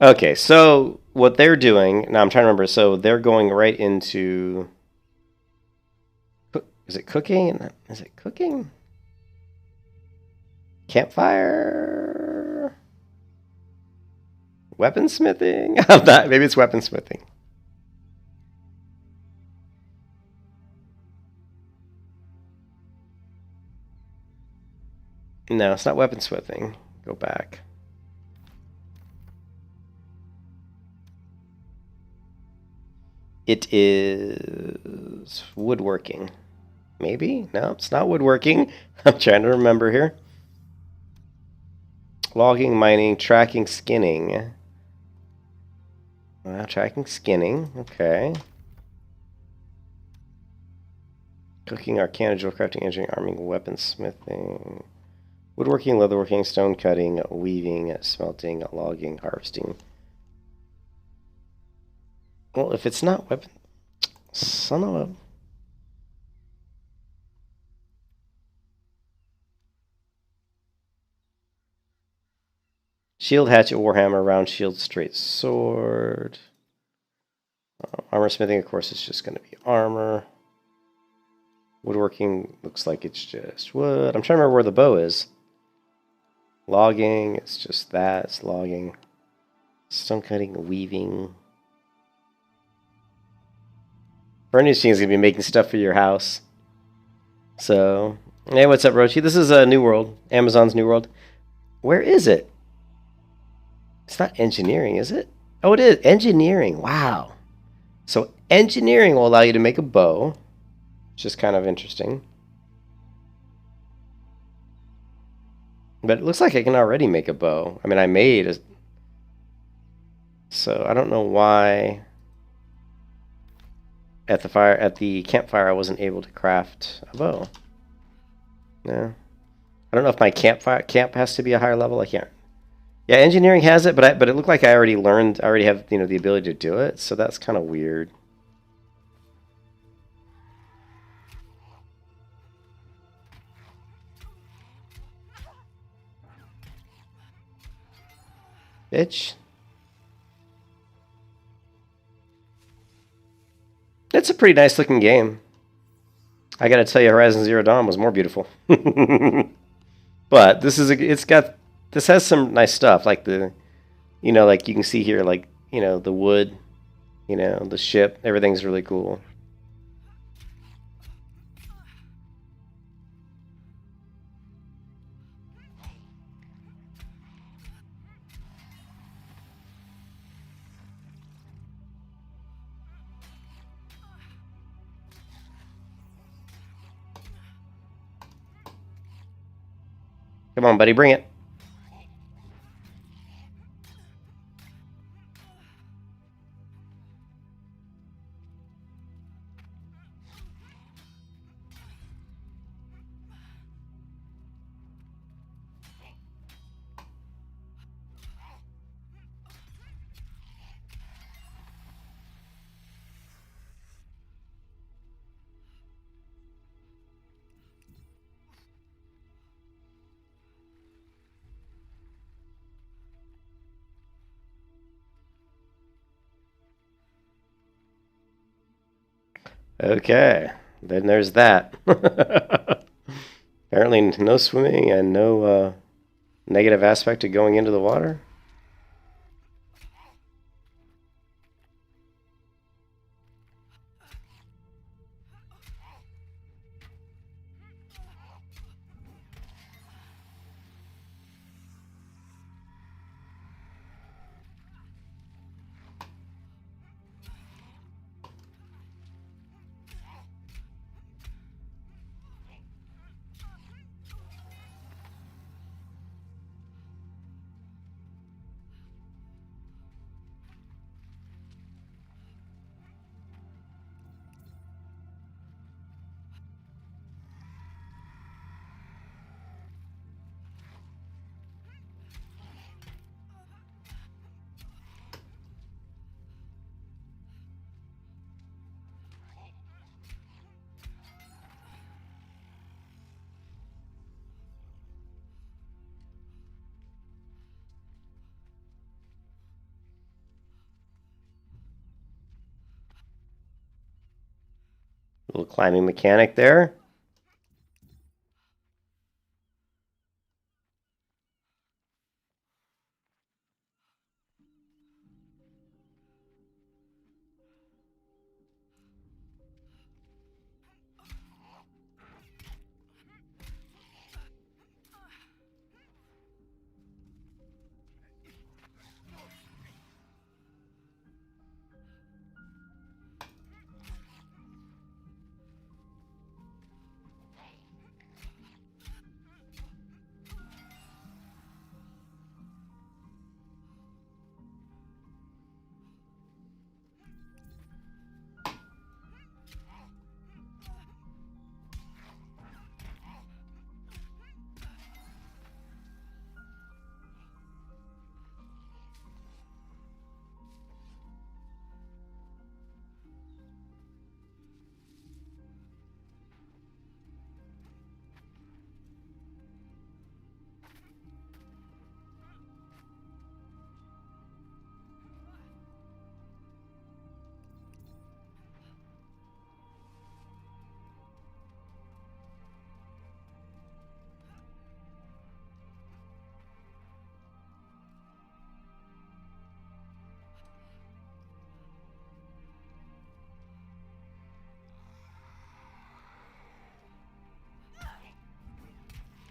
Okay, so what they're doing, now I'm trying to remember, so they're going right into... Is it cooking? Is it cooking? Campfire? Weaponsmithing? Maybe it's weaponsmithing. No, it's not weaponsmithing. Go back. It is woodworking. Maybe? No, it's not woodworking. I'm trying to remember here. Logging, mining, tracking, skinning. Tracking, skinning. Okay. Cooking, arcana, jewel crafting, engineering, arming, weaponsmithing. Woodworking, leatherworking, stone cutting, weaving, smelting, logging, harvesting. Well, if it's not weapon... Son of a... Shield, hatchet, warhammer, round shield, straight sword. Armor smithing, of course, is just going to be armor. Woodworking looks like it's just wood. I'm trying to remember where the bow is. Logging, it's just that. It's logging. Stone cutting, weaving. Furnishing is going to be making stuff for your house. So, hey, what's up, Rochi? This is New World. Amazon's New World. Where is it? It's not engineering, is it? Oh, it is. Engineering. Wow. So engineering will allow you to make a bow, which is kind of interesting. But it looks like I can already make a bow. I mean, I made a... So I don't know why at the campfire I wasn't able to craft a bow. No. I don't know if my camp has to be a higher level. I can't. Yeah, engineering has it, but it looked like I already have, the ability to do it, so that's kind of weird. Bitch. It's a pretty nice looking game. I gotta tell you, Horizon Zero Dawn was more beautiful. But this has some nice stuff, like like you can see here, like, the wood, the ship, everything's really cool. Come on, buddy, bring it. Okay, then there's that. Apparently, no swimming and no negative aspect to going into the water. Little climbing mechanic there.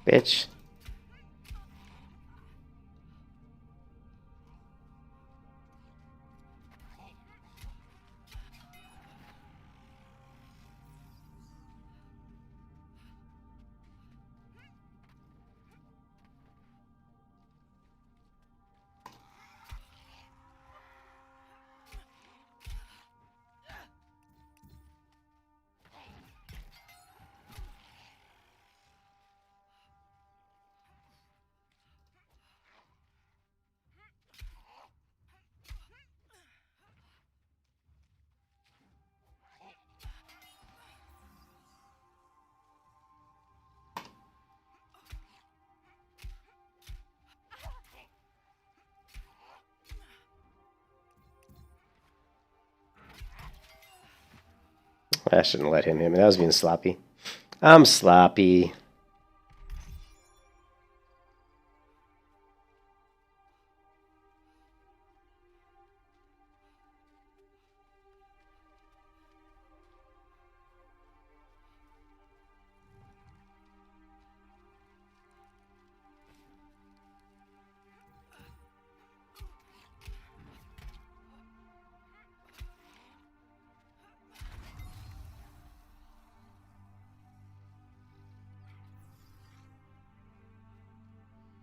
Bitch. I shouldn't let him hit me. That was being sloppy. I'm sloppy.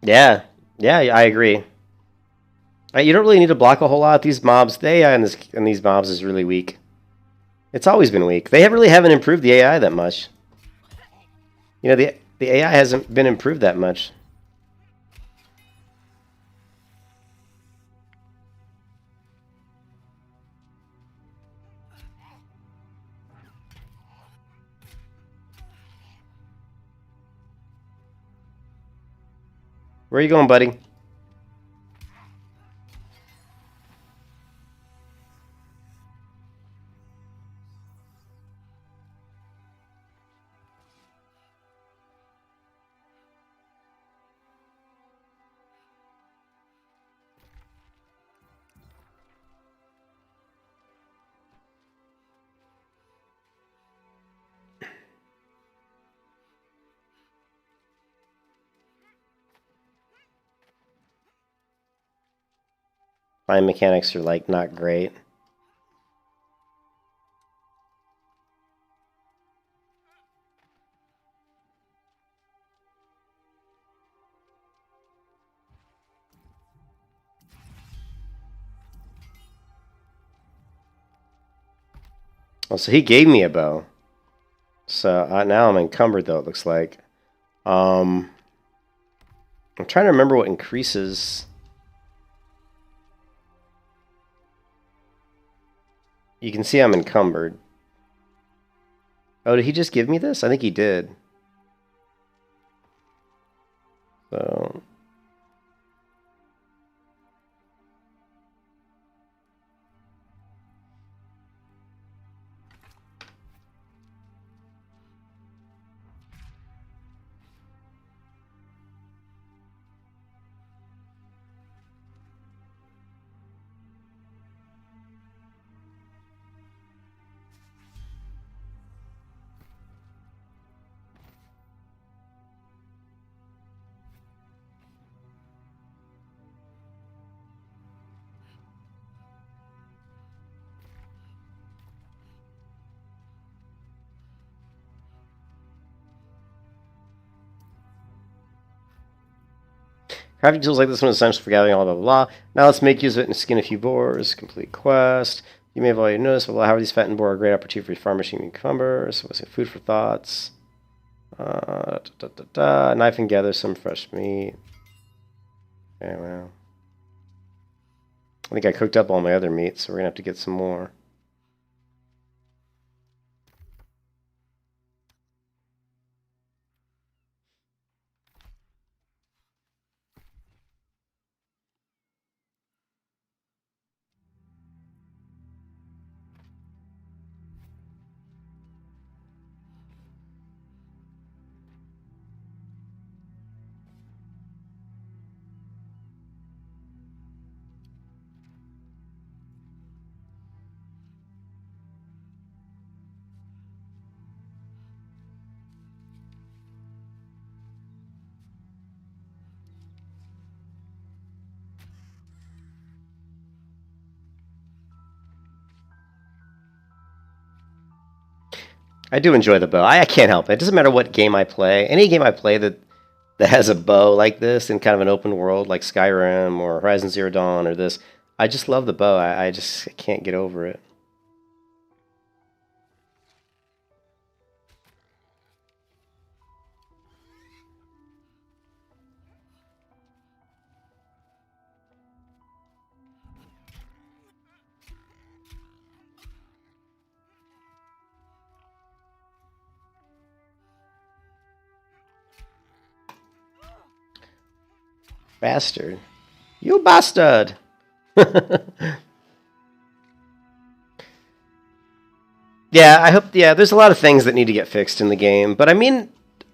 Yeah, yeah, I agree. You don't really need to block a whole lot. These mobs, the AI in these mobs is really weak. It's always been weak. They really haven't improved the AI that much. You know, the AI hasn't been improved that much. Where are you going, buddy? Climb mechanics are like not great. Oh, so he gave me a bow. So now I'm encumbered, though, it looks like. I'm trying to remember what increases. You can see I'm encumbered. Oh, did he just give me this? I think he did. So... Crafting tools like this one is essential for gathering all blah blah blah. Now let's make use of it and skin a few boars. Complete quest. You may have already noticed, but how are these fattened boar a great opportunity for farmers and cumbers? So what's it? Food for thoughts. Knife and gather some fresh meat. Okay, well. I think I cooked up all my other meat, so we're gonna have to get some more. I do enjoy the bow. I can't help it. It doesn't matter what game I play. Any game I play that has a bow like this in kind of an open world like Skyrim or Horizon Zero Dawn or this, I just love the bow. I just can't get over it. Bastard. You bastard! Yeah, I hope. Yeah, there's a lot of things that need to get fixed in the game, but I mean,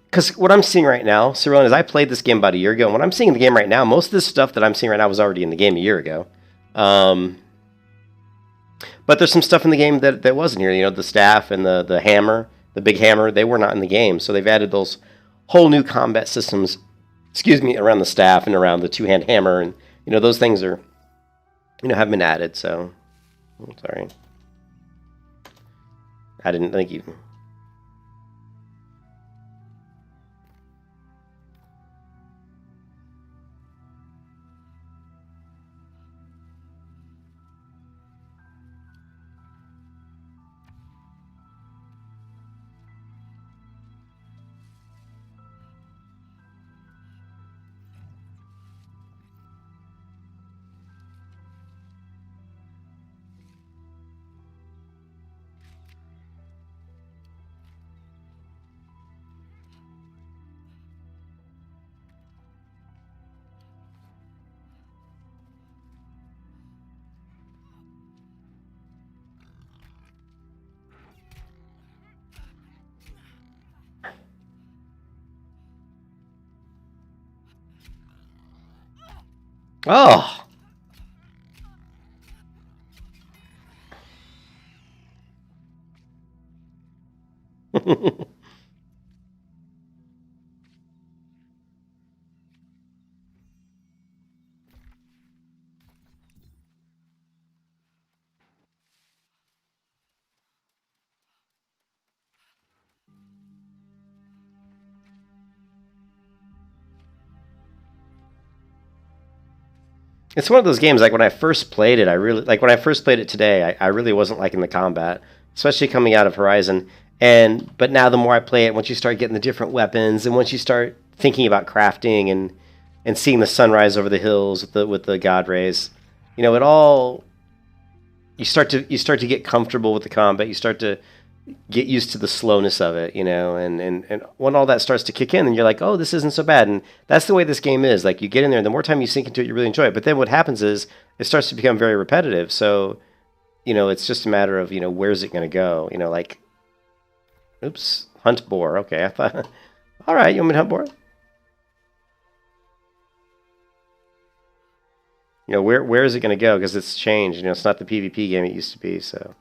because what I'm seeing right now, Cerrone, is I played this game about a year ago, and what I'm seeing in the game right now, most of this stuff that I'm seeing right now was already in the game a year ago. But there's some stuff in the game that wasn't here. You know, the staff and the hammer, the big hammer, they were not in the game, so they've added those whole new combat systems. Excuse me, around the staff and around the two-hand hammer, and you know those things are, you know, have been added. So, sorry. I didn't think you. Oh. It's one of those games, like when I first played it, I really, like when I first played it today, I really wasn't liking the combat, especially coming out of Horizon. But now the more I play it, once you start getting the different weapons, and once you start thinking about crafting and seeing the sunrise over the hills with the god rays, you know, it all, you start to get comfortable with the combat. You start to get used to the slowness of it, you know, and when all that starts to kick in, and you're like, oh, this isn't so bad. And that's the way this game is. Like, you get in there, and the more time you sink into it, you really enjoy it. But then what happens is it starts to become very repetitive. So, you know, it's just a matter of, you know, where's it going to go? You know, like, oops, hunt boar. Okay, I thought, all right, you want me to hunt boar? You know, where is it going to go? Because it's changed. You know, it's not the PvP game it used to be, so.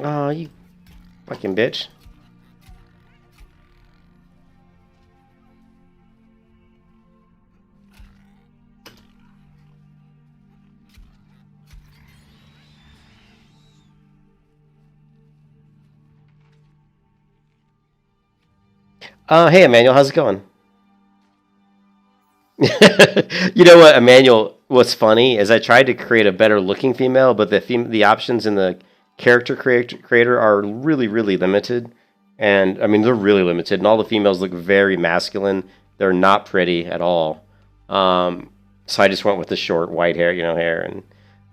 Oh, you fucking bitch. Hey, Emmanuel, how's it going? You know what, Emmanuel, what's funny is I tried to create a better looking female, but the options in the character creator are really, really limited. And I mean, they're really limited, and all the females look very masculine. They're not pretty at all. So I just went with the short white hair, you know, hair. And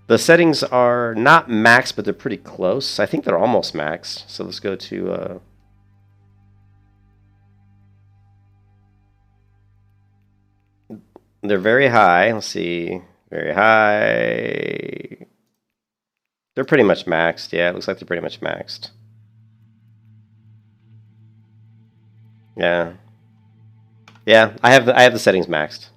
the settings are not max, but they're pretty close. I think they're almost max. So let's go to... They're very high. Let's see. Very high. They're pretty much maxed. Yeah, it looks like they're pretty much maxed. Yeah. Yeah, I have the settings maxed.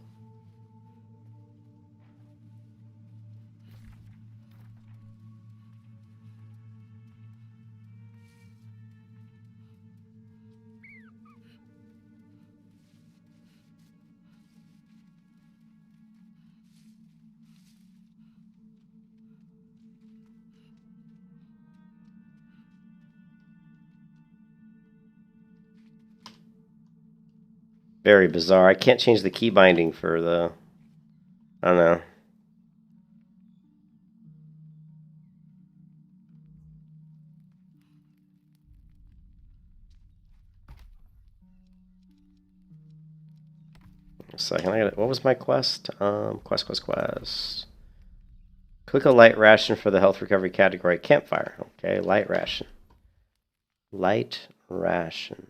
Very bizarre. I can't change the key binding for the... I don't know. A second. What was my quest? Quest. Cook a light ration for the health recovery category. Campfire. Okay, light ration. Light ration.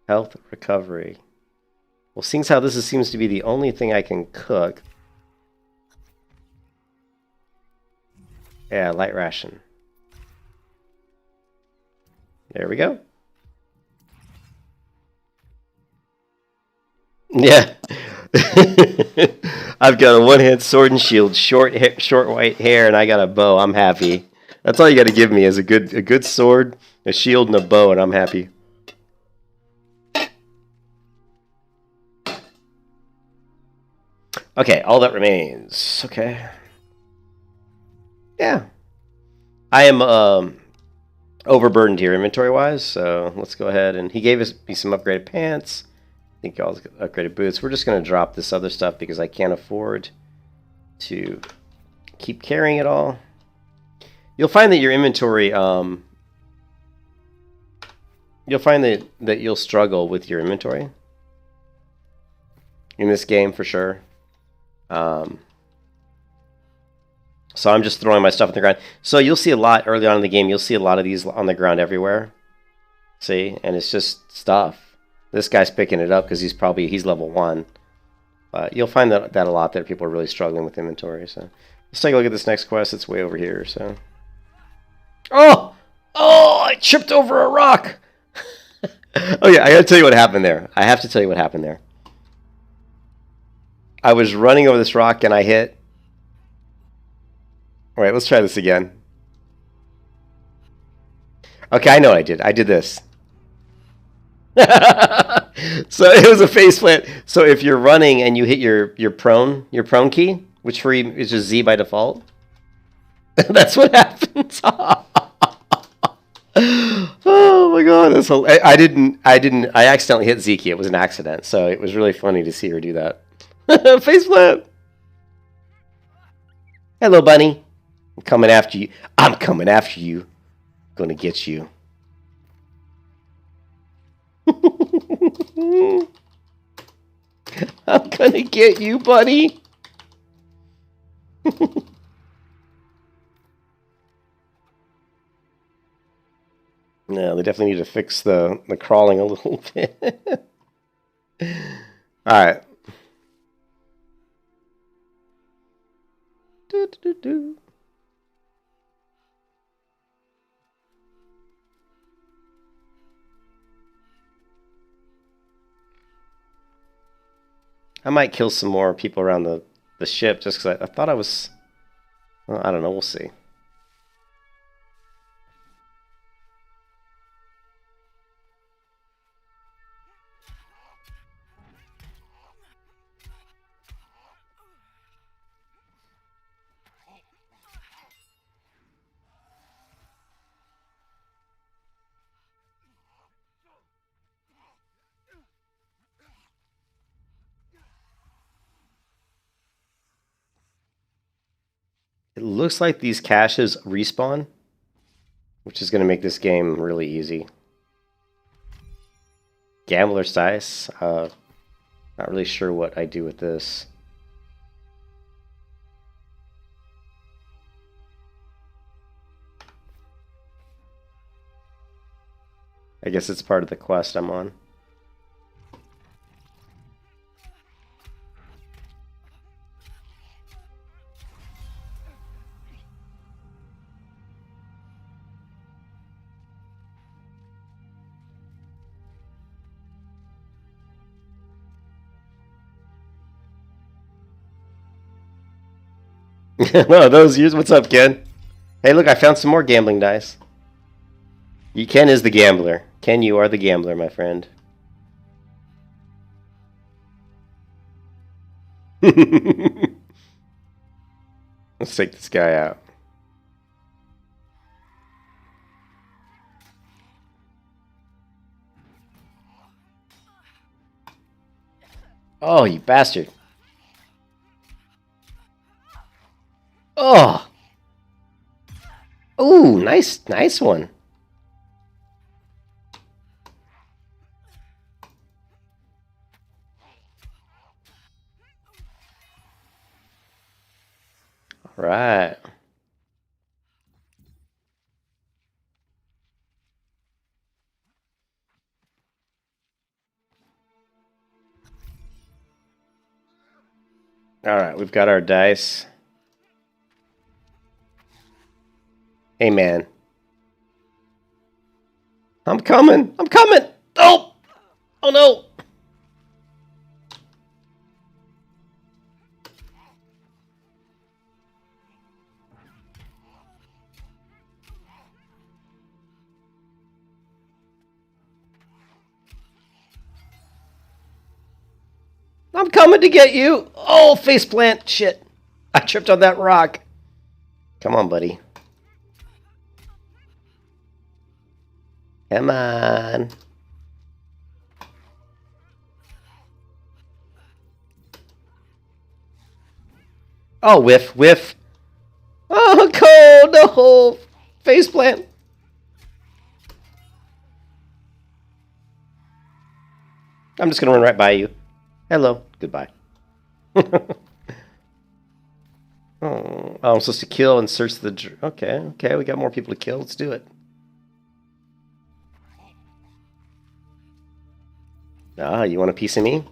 Health recovery. Well, seeing as how this seems to be the only thing I can cook. Yeah, light ration. There we go. Yeah. I've got a one-hand sword and shield, short white hair, and I got a bow. I'm happy. That's all you got to give me is a good sword, a shield, and a bow, and I'm happy. Okay, all that remains. Okay. Yeah. I am overburdened here inventory-wise, so let's go ahead. And he gave me some upgraded pants. I think all upgraded boots. We're just going to drop this other stuff because I can't afford to keep carrying it all. You'll find that your inventory... you'll find that you'll struggle with your inventory in this game for sure. So I'm just throwing my stuff on the ground. So you'll see a lot early on in the game. You'll see a lot of these on the ground everywhere. See? And it's just stuff. This guy's picking it up because he's level 1. But you'll find that a lot there. People are really struggling with inventory. So let's take a look at this next quest. It's way over here. So, oh, I tripped over a rock. Oh yeah, I gotta tell you what happened there. I have to tell you what happened there. I was running over this rock and I hit. All right, let's try this again. Okay, I know what I did. I did this. So it was a face plant. So if you're running and you hit your prone key, Which free is just Z by default? That's what happens. Oh my god, that's I accidentally hit Z key. It was an accident, so it was really funny to see her do that. Faceplant. Hello, bunny. I'm coming after you. I'm coming after you. Gonna get you. I'm gonna get you, buddy. No, they definitely need to fix the crawling a little bit. All right. I might kill some more people around the ship just because I thought I was... Well, I don't know. We'll see. It looks like these caches respawn, which is going to make this game really easy. Gambler's Dice. Not really sure what I do with this. I guess it's part of the quest I'm on. No, those years. What's up, Ken? Hey, look, I found some more gambling dice. Ken is the gambler. Ken, you are the gambler, my friend. Let's take this guy out. Oh, you bastard. Oh. Ooh, nice one. All right. All right, we've got our dice. Hey, man. I'm coming. I'm coming. Oh! Oh, no. I'm coming to get you. Oh, faceplant. Shit. I tripped on that rock. Come on, buddy. Come on. Oh, whiff, whiff. Oh, cold. No. Faceplant. I'm just going to run right by you. Hello. Goodbye. Oh, I'm supposed to kill and search the... Okay, we got more people to kill. Let's do it. Ah, you want a piece of me?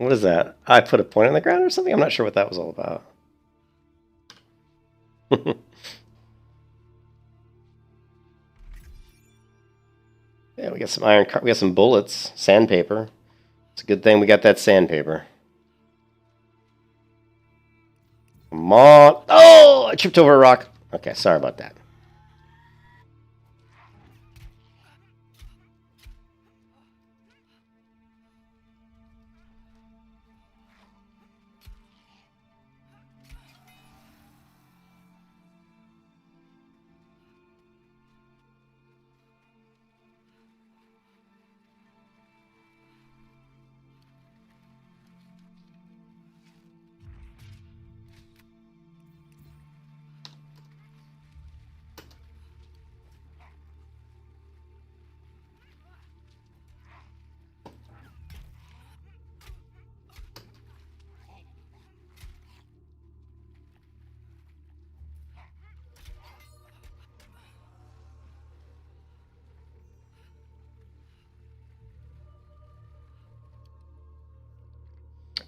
What is that? I put a point on the ground or something? I'm not sure what that was all about. Yeah, we got some iron. We got some bullets, sandpaper. It's a good thing we got that sandpaper. Come on! Oh, I tripped over a rock. Okay, sorry about that.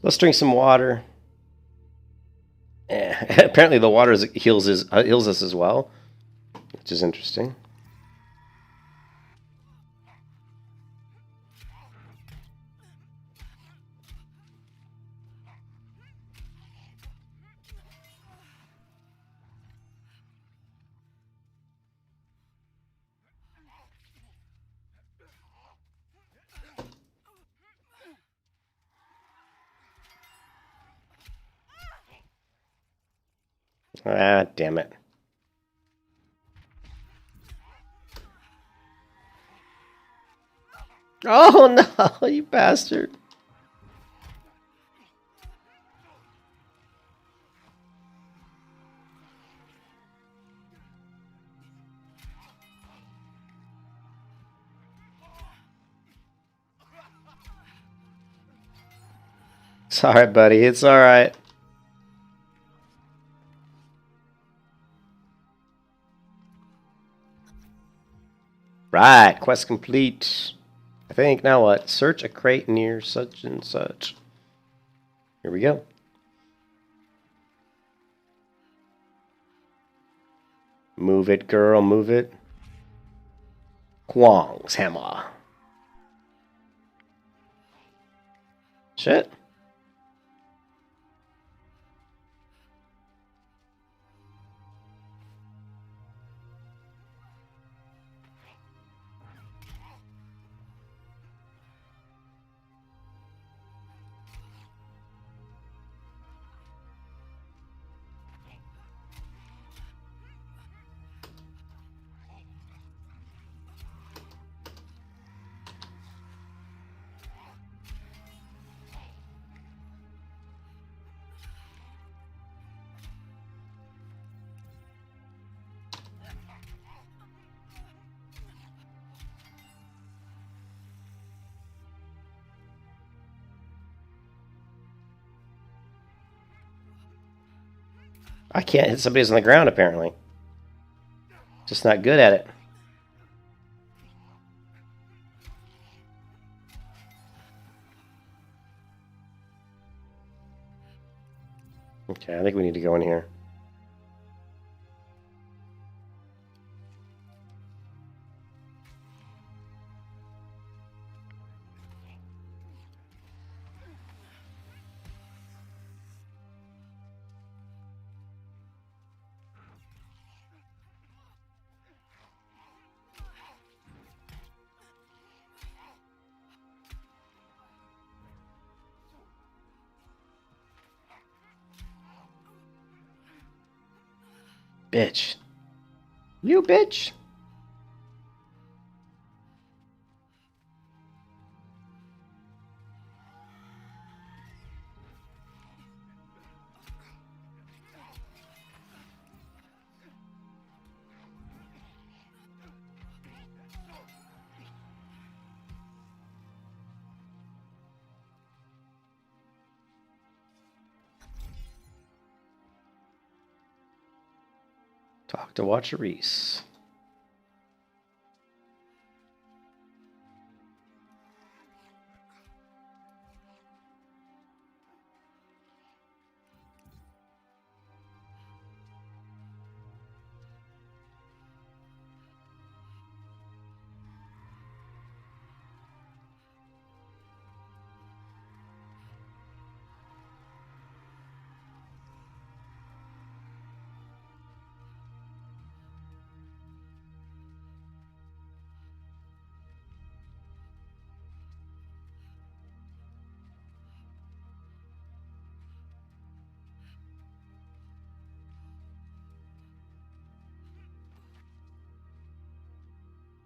Let's drink some water. Apparently, the water heals us as well, which is interesting. Ah, damn it. Oh no, you bastard. Sorry, buddy. It's alright. Right, quest complete. I think, now what? Search a crate near such and such. Here we go. Move it, girl, move it. Kwang's hammer. Shit. I can't hit somebody's on the ground, apparently. Just not good at it. Okay, I think we need to go in here. Bitch. You bitch. Talk to Watcher Reese.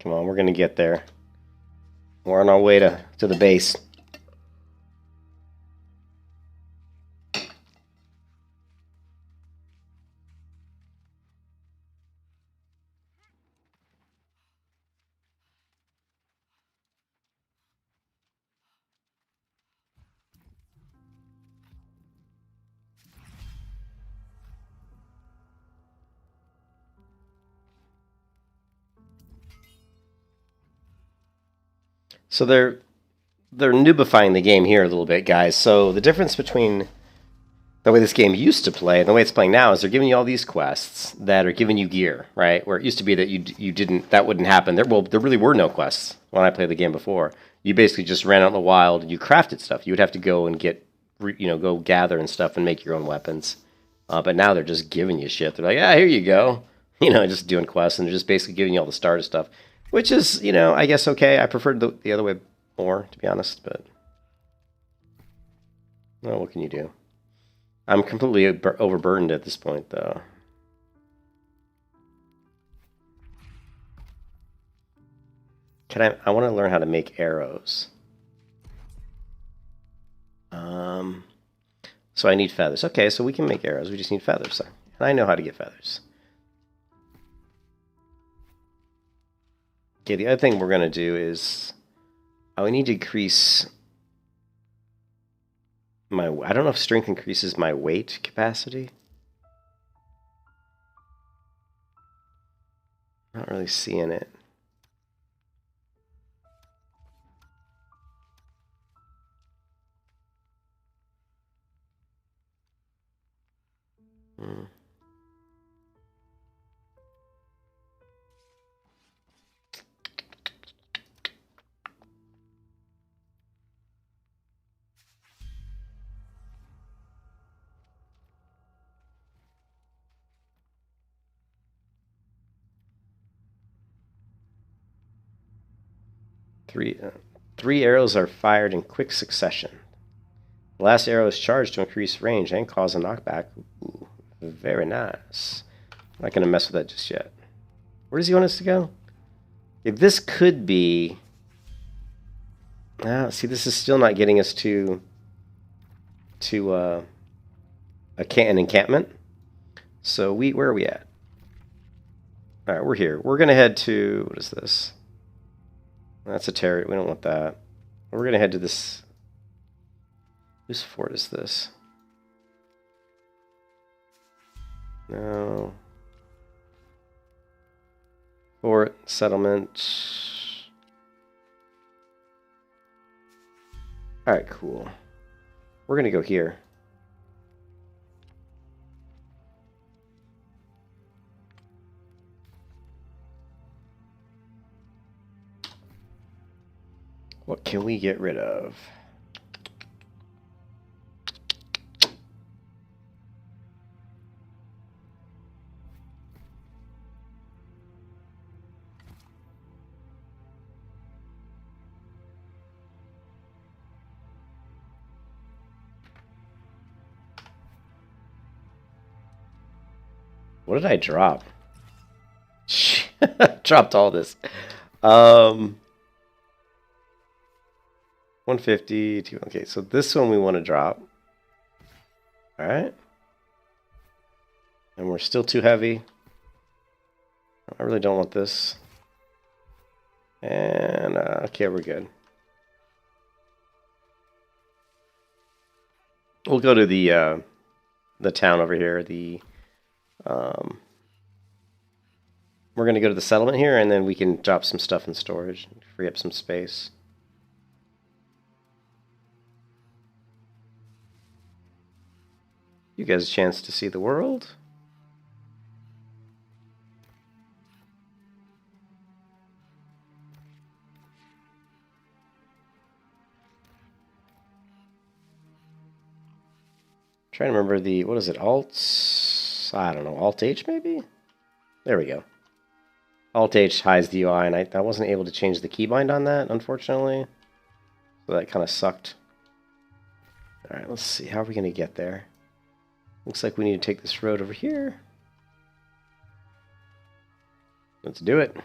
Come on, we're gonna get there. We're on our way to the base. So they're noobifying the game here a little bit, guys. So the difference between the way this game used to play and the way it's playing now is they're giving you all these quests that are giving you gear, right? Where it used to be that you didn't, that wouldn't happen. There really were no quests when I played the game before. You basically just ran out in the wild and you crafted stuff. You would have to go and get, go gather and stuff and make your own weapons. But now they're just giving you shit. They're like, here you go. Just doing quests, and they're just basically giving you all the starter stuff, which is, I guess okay. I preferred the other way more, to be honest, but well, what can you do? I'm completely overburdened at this point, though. I want to learn how to make arrows. So I need feathers. Okay, so we can make arrows. We just need feathers. And I know how to get feathers. Okay, the other thing we're going to do is we need to increase my... I don't know if strength increases my weight capacity. Not really seeing it. Hmm. Three arrows are fired in quick succession. The last arrow is charged to increase range and cause a knockback. Ooh, very nice. I'm not going to mess with that just yet. Where does he want us to go? If this could be... see, this is still not getting us to an encampment. So where are we at? All right, we're here. We're going to head to... What is this? That's a terror. We don't want that. We're going to head to this... Whose fort is this? No. Fort, settlement. Alright, cool. We're going to go here. What can we get rid of? What did I drop? Dropped all this. 150. Okay, so this one we want to drop. All right. And we're still too heavy. I really don't want this. And okay, we're good. We'll go to the town over here. We're going to go to the settlement here, and then we can drop some stuff in storage, free up some space. You guys a chance to see the world. Trying to remember the, what is it, I don't know, Alt-H maybe? There we go. Alt-H hides the UI, and I wasn't able to change the keybind on that, unfortunately. So that kind of sucked. Alright, let's see, how are we going to get there? Looks like we need to take this road over here. Let's do it.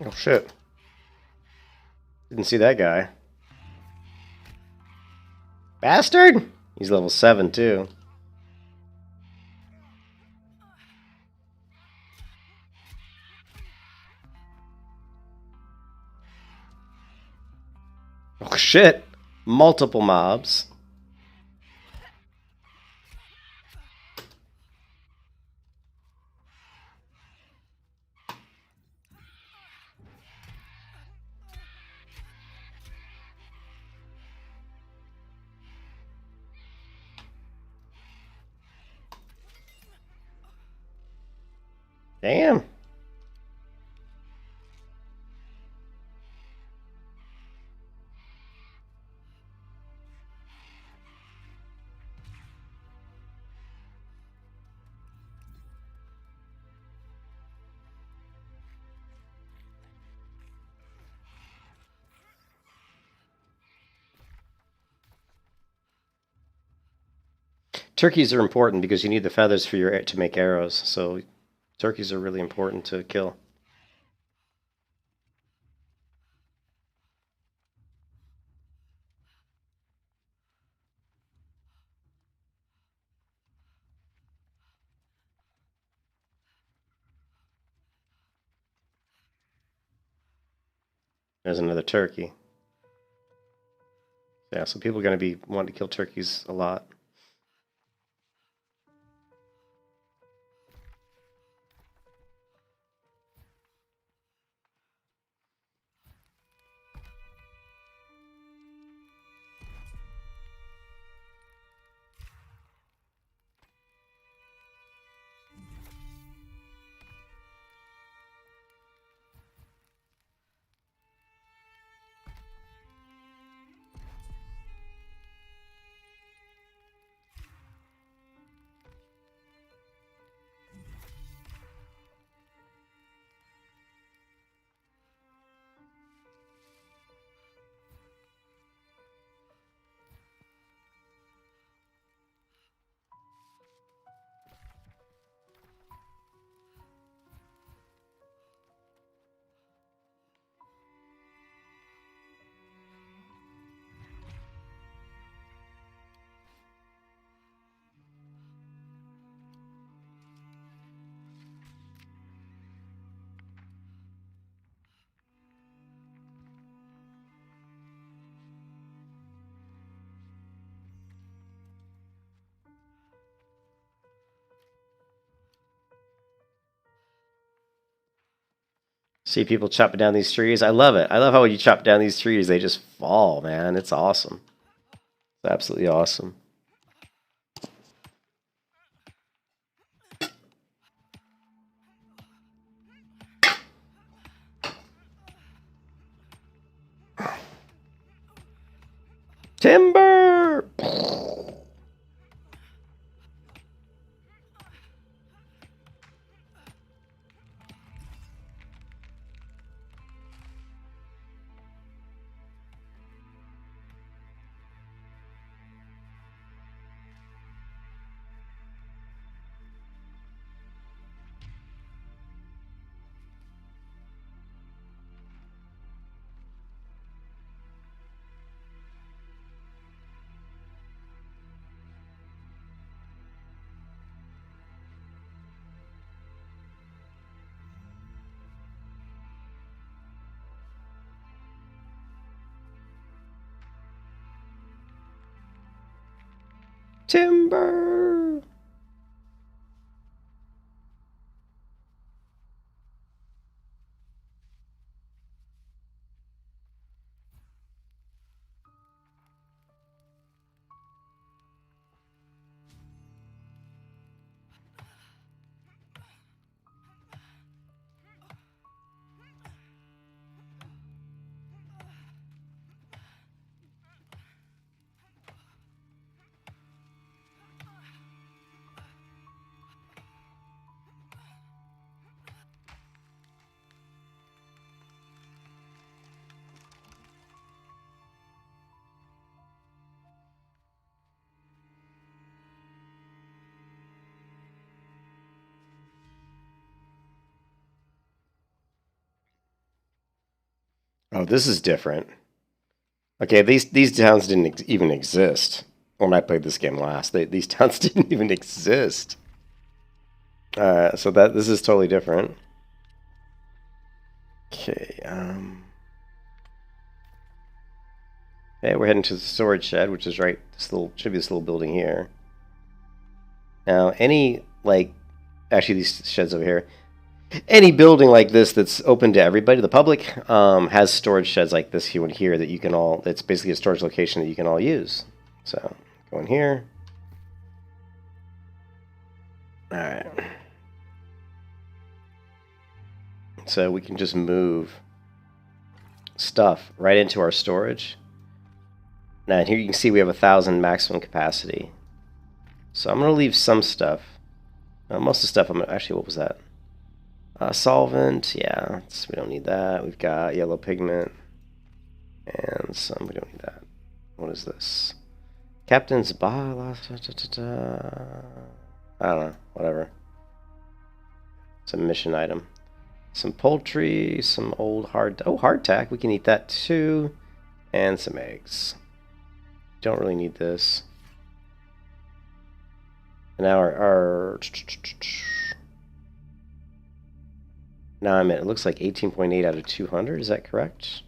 Oh shit. Didn't see that guy. Bastard! He's level 7 too. Oh shit! Multiple mobs. Damn. Turkeys are important because you need the feathers for your to make arrows. So turkeys are really important to kill. There's another turkey. Yeah, so people are going to be wanting to kill turkeys a lot. See people chopping down these trees. I love it. I love how when you chop down these trees, they just fall, man. It's awesome. It's absolutely awesome. Timber! Timber! Oh, this is different. Okay, these towns didn't even exist when I played this game last. These towns didn't even exist. So this is totally different. Okay. Okay, we're heading to the storage shed, which is right. Should be this little building here. Now, actually, these sheds over here. Any building like this that's open to everybody, the public, has storage sheds like this here that you can all. It's basically a storage location that you can all use. So go in here. All right. So we can just move stuff right into our storage. Now here you can see we have 1,000 maximum capacity. So I'm going to leave some stuff. Most of the stuff actually, what was that? Solvent, yeah, we don't need that. We've got yellow pigment and some, we don't need that. What is this? Captain's bar, I don't know, whatever. It's a mission item. Some poultry, some old hardtack, we can eat that too. And some eggs. Don't really need this. And now now I'm at, it looks like 18.8 out of 200. Is that correct?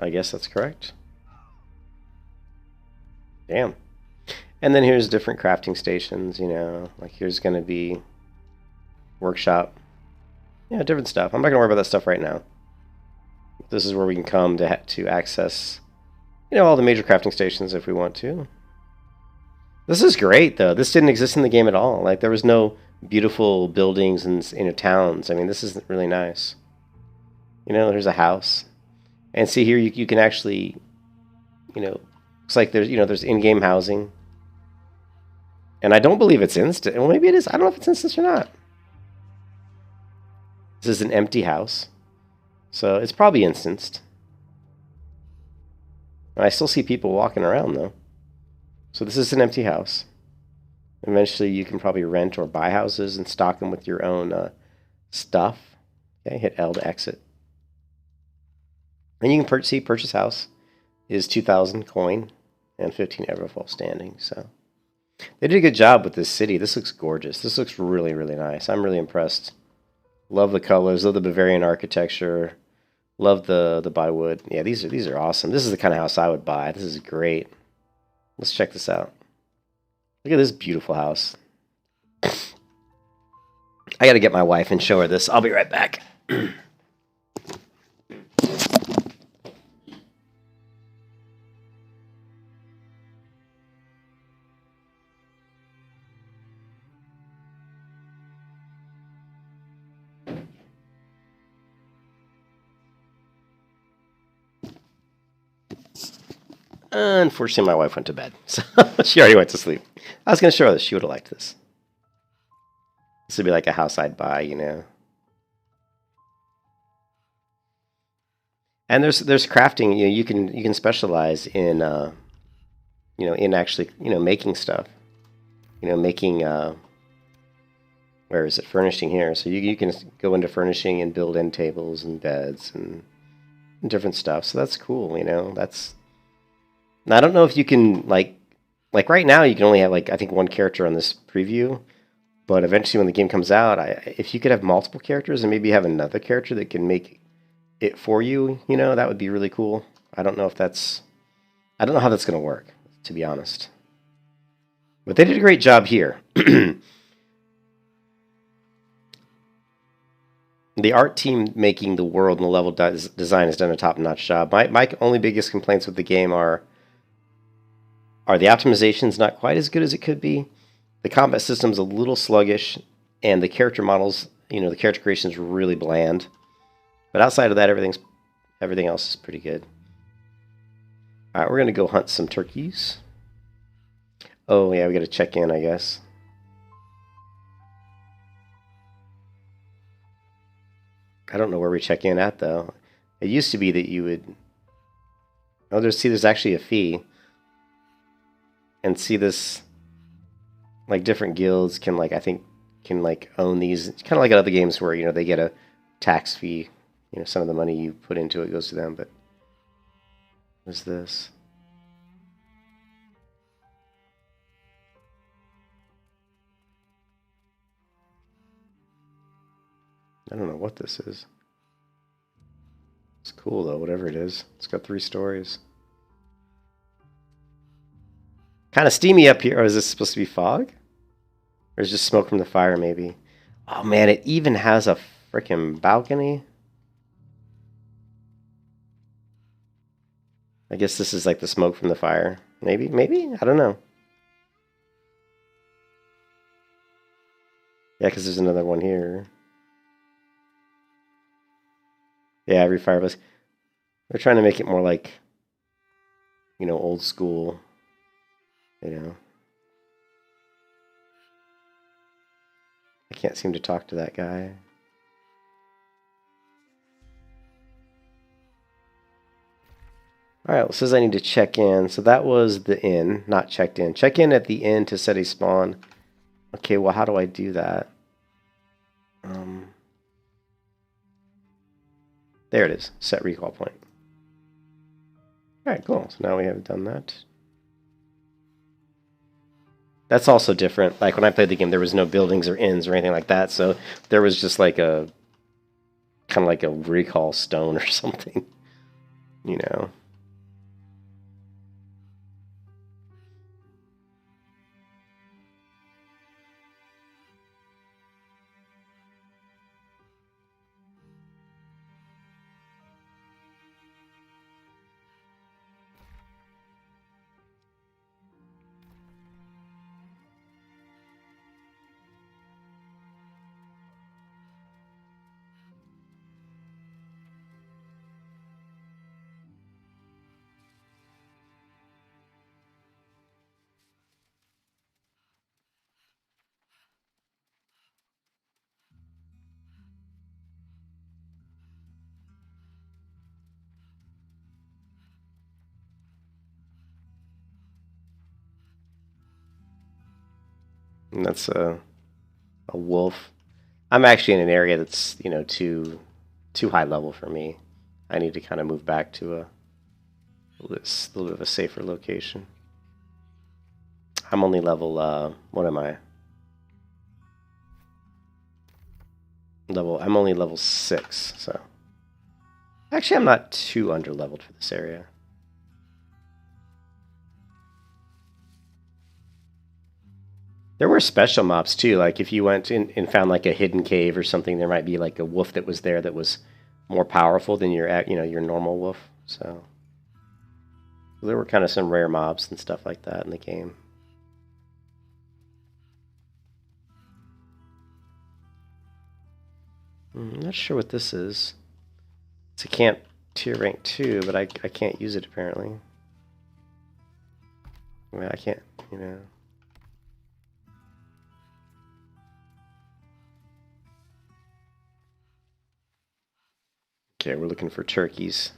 I guess that's correct. Damn. And then here's different crafting stations, you know, like here's going to be workshop. Yeah, different stuff. I'm not going to worry about that stuff right now. This is where we can come to access, you know, all the major crafting stations if we want to. This is great, though. This didn't exist in the game at all. Like, there was no beautiful buildings and towns. I mean, this is really nice. You know, there's a house. And see here, you can actually, you know, looks like there's in-game housing. And I don't believe it's instant. Well, maybe it is. I don't know if it's instant or not. This is an empty house. So it's probably instanced. I still see people walking around, though. So this is an empty house. Eventually, you can probably rent or buy houses and stock them with your own stuff. Okay, hit L to exit. And you can purchase house is 2,000 coin and 15 Everfall standing. So they did a good job with this city. This looks gorgeous. This looks really, really nice. I'm really impressed. Love the colors. Love the Bavarian architecture. Love the Bywood. Yeah, these are awesome. This is the kind of house I would buy. This is great. Let's check this out. Look at this beautiful house. I got to get my wife and show her this. I'll be right back. Unfortunately, my wife went to bed, so she already went to sleep. I was going to show her this. She would have liked this. This would be like a house I'd buy, you know. And there's crafting. You know, you can specialize in you know, in actually, you know, making stuff. You know, making where is it? Furnishing here. So you can go into furnishing and build end tables and beds and different stuff. So that's cool. You know, that's. Now, I don't know if you can, like right now, you can only have, like, I think one character on this preview. But eventually when the game comes out, if you could have multiple characters and maybe have another character that can make it for you, you know, that would be really cool. I don't know how that's going to work, to be honest. But they did a great job here. The art team making the world and the level design has done a top-notch job. My only biggest complaints with the game are the optimizations not quite as good as it could be. The combat system's a little sluggish, and the character models, you know, the character creation is really bland. But outside of that, everything else is pretty good. All right, we're gonna go hunt some turkeys. Oh yeah, we got to check in, I guess. I don't know where we check in at though. It used to be that you would. Oh, there's actually a fee. And see this. like different guilds can like I think can like own these. It's kind of like in other games where they get a tax fee. Some of the money you put into it goes to them. But what's this? I don't know what this is. It's cool though, whatever it is. It's got 3 stories. Kind of steamy up here. Or is this supposed to be fog? Or is it just smoke from the fire, maybe? Oh man, it even has a freaking balcony. I guess this is like the smoke from the fire. Maybe? I don't know. Yeah, because there's another one here. Yeah, every fireplace. They're trying to make it more like, old school. I can't seem to talk to that guy. Alright, well, it says I need to check in. So that was the inn, not checked in. Check in at the inn to set a spawn. Okay, well, how do I do that? There it is. Set recall point. Alright, cool. So now we have done that. That's also different. Like when I played the game, there was no buildings or inns or anything like that. So there was just like a kind of like a recall stone or something. And that's a wolf. I'm actually in an area that's, too high level for me. I need to kind of move back to a little bit of a safer location. I'm only level, what am I? I'm only level 6, so. Actually, I'm not too under-leveled for this area. There were special mobs too, like if you went in and found like a hidden cave or something, there might be like a wolf that was there that was more powerful than your normal wolf. So there were kind of some rare mobs and stuff like that in the game. I'm not sure what this is. It's a camp tier rank 2, but I can't use it apparently. I mean, I can't, Okay, we're looking for turkeys.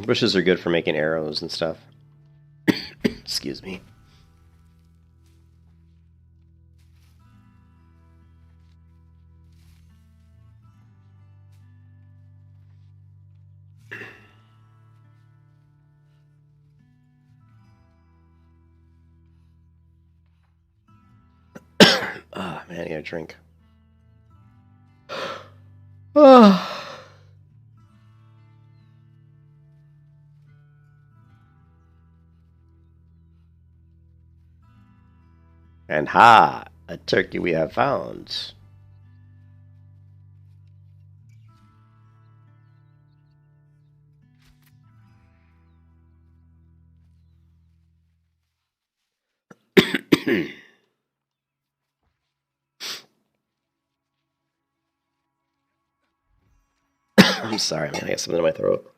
Bushes are good for making arrows and stuff. Excuse me. Ah, man, I need a drink. And ha! A turkey we have found. I'm sorry, man. I got something in my throat.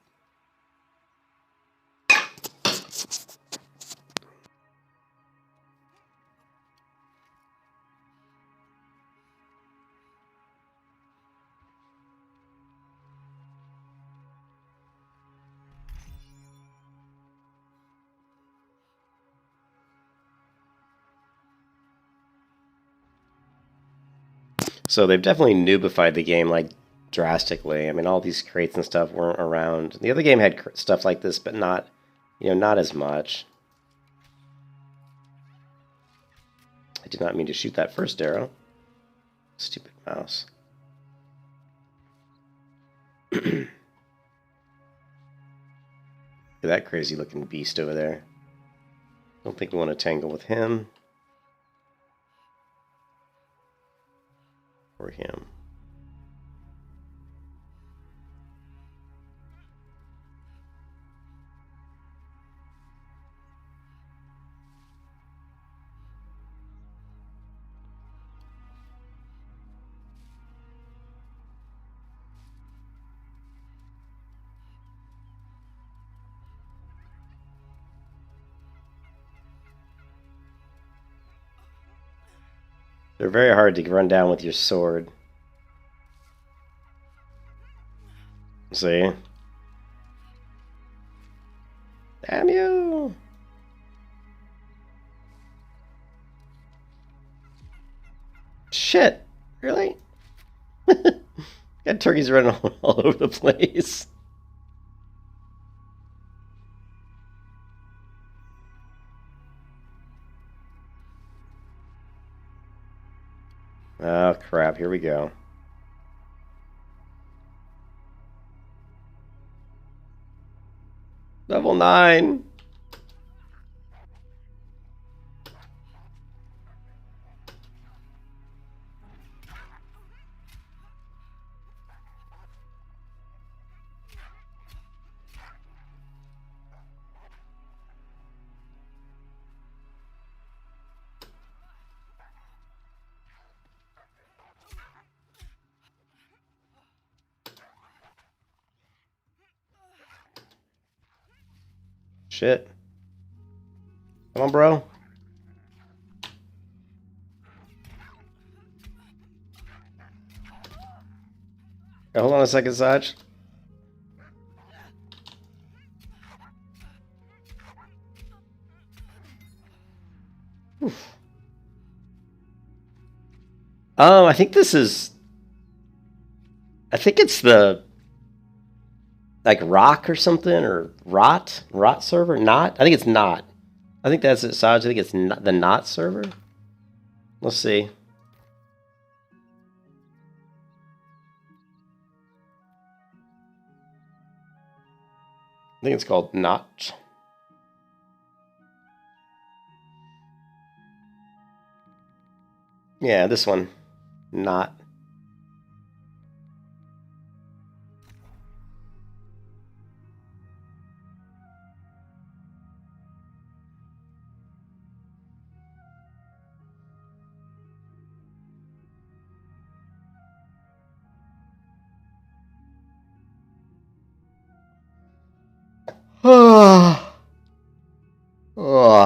So they've definitely noobified the game, like, drastically. I mean, all these crates and stuff weren't around. The other game had stuff like this, but not, not as much. I did not mean to shoot that first arrow. Stupid mouse. Look at that crazy looking beast over there. Don't think we want to tangle with him. Or him. They're very hard to run down with your sword. See? Damn you! Shit! Really? Got turkeys running all over the place. Oh crap, here we go. Level 9! Shit. Come on, bro. Hey, hold on a second, Saj. Oof. I think this is... I think it's the... like Rock or something, or Rot server? Not? I think it's not. I think that's it, Saj. I think it's not the Not server. Let's see. I think it's called Not. Yeah, this one. Not. Oh,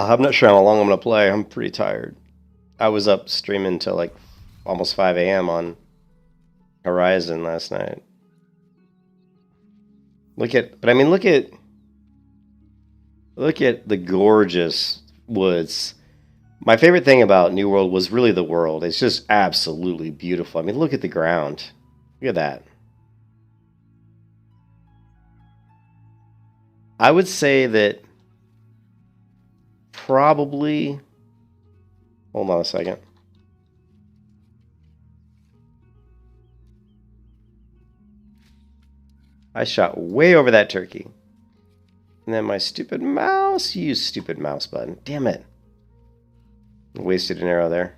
I'm not sure how long I'm going to play. I'm pretty tired. I was up streaming till like almost 5 a.m. on Horizon last night. Look at the gorgeous woods. My favorite thing about New World was really the world. It's just absolutely beautiful. I mean, look at the ground. Look at that. I would say that probably... Hold on a second. I shot way over that turkey. And then my stupid mouse, you stupid mouse button. Damn it. Wasted an arrow there.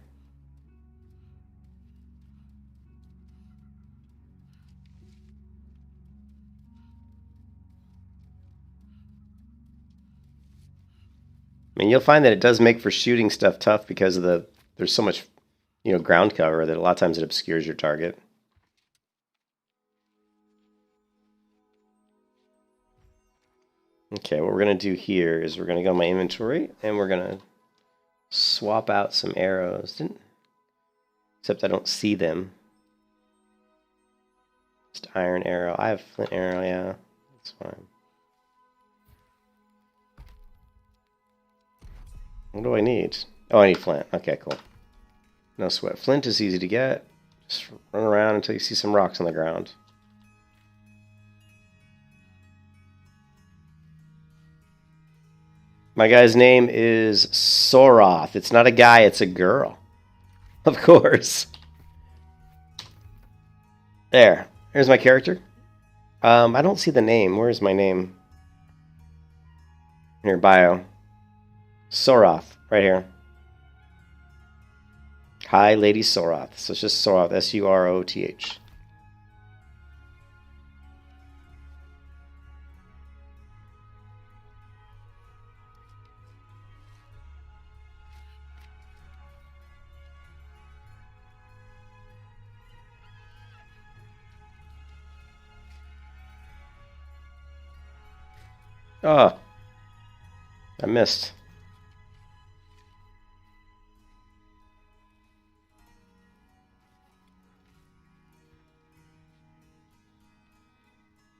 I mean, you'll find that it does make for shooting stuff tough because of there's so much, ground cover that a lot of times it obscures your target. Okay, what we're going to do here is we're going to go to my inventory and we're going to swap out some arrows. Except I don't see them. Just iron arrow. I have flint arrow, yeah. That's fine. What do I need? Oh, I need flint. Okay, cool. No sweat. Flint is easy to get. Just run around until you see some rocks on the ground. My guy's name is Soroth. It's not a guy, it's a girl. Of course. There. Here's my character. I don't see the name. Where's my name? In your bio. Soroth. Right here. Hi, Lady Soroth. So it's just Soroth. S-U-R-O-T-H. Oh. I missed.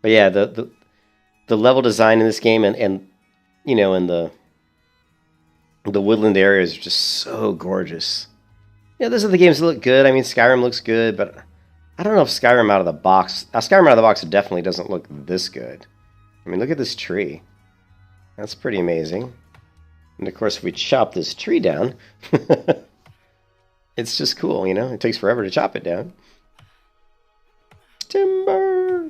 But yeah, the level design in this game and you know, in the woodland areas are just so gorgeous. Yeah, those are the games that look good. I mean, Skyrim looks good, but I don't know if Skyrim out of the box... Skyrim out of the box definitely doesn't look this good. I mean, look at this tree. That's pretty amazing. And of course, if we chop this tree down, it's just cool, you know? It takes forever to chop it down. Timber!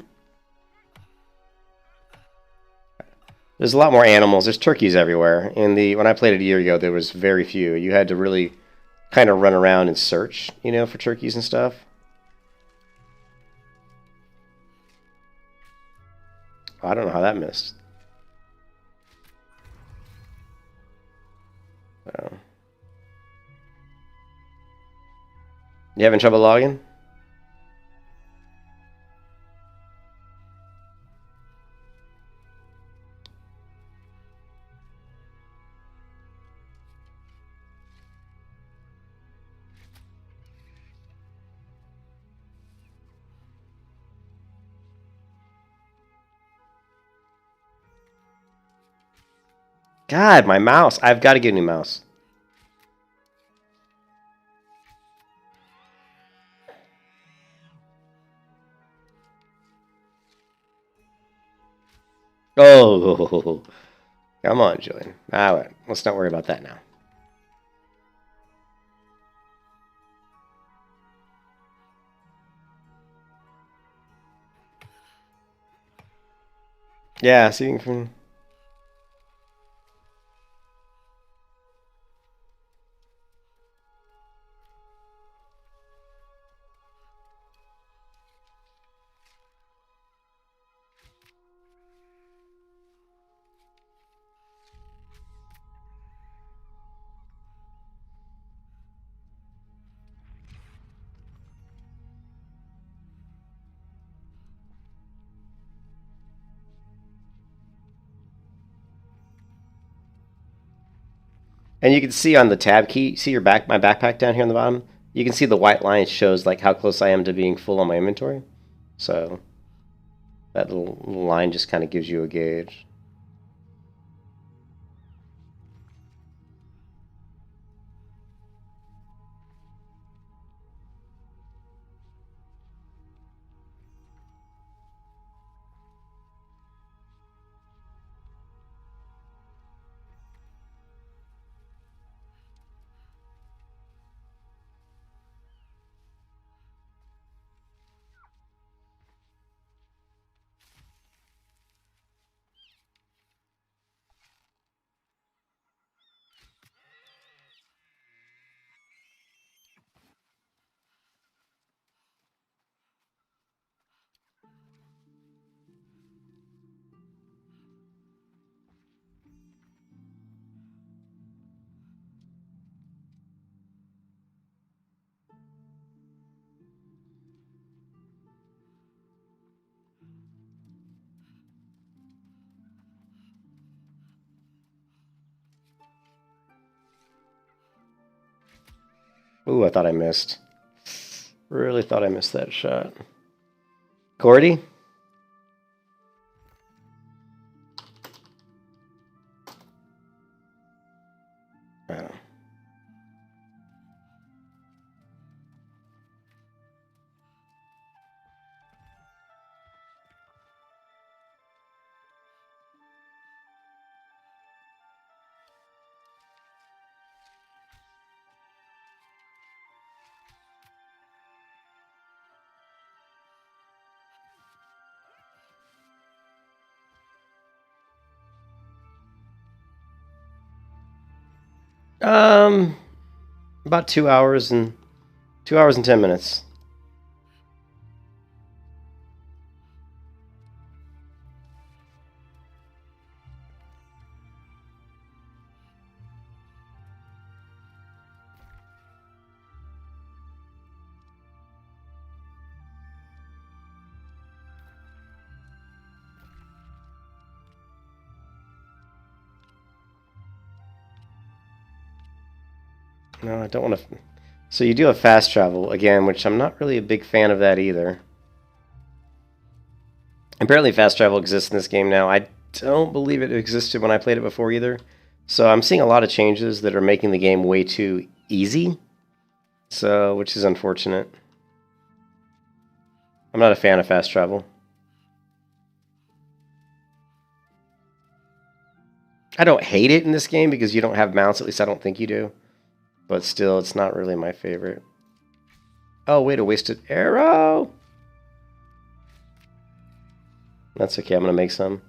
There's a lot more animals. There's turkeys everywhere. When I played it a year ago, there was very few. You had to really kind of run around and search, you know, for turkeys and stuff. I don't know how that missed. So. You having trouble logging? God, my mouse. I've got to get a new mouse. Oh, come on, Julian. Let's not worry about that now. Yeah, seeing from... And you can see on the tab key, see my backpack down here on the bottom? You can see the white line shows like how close I am to being full on my inventory. So that little line just kind of gives you a gauge. Ooh, I thought I missed. Really thought I missed that shot. Gordy? Oh. About 2 hours and 10 minutes. No, I don't want to. So you do have fast travel again, which I'm not really a big fan of that either. Apparently, fast travel exists in this game now. I don't believe it existed when I played it before either. So I'm seeing a lot of changes that are making the game way too easy. So, which is unfortunate. I'm not a fan of fast travel. I don't hate it in this game because you don't have mounts. At least I don't think you do. But still, it's not really my favorite. Oh, wait, a wasted arrow! That's okay, I'm going to make some.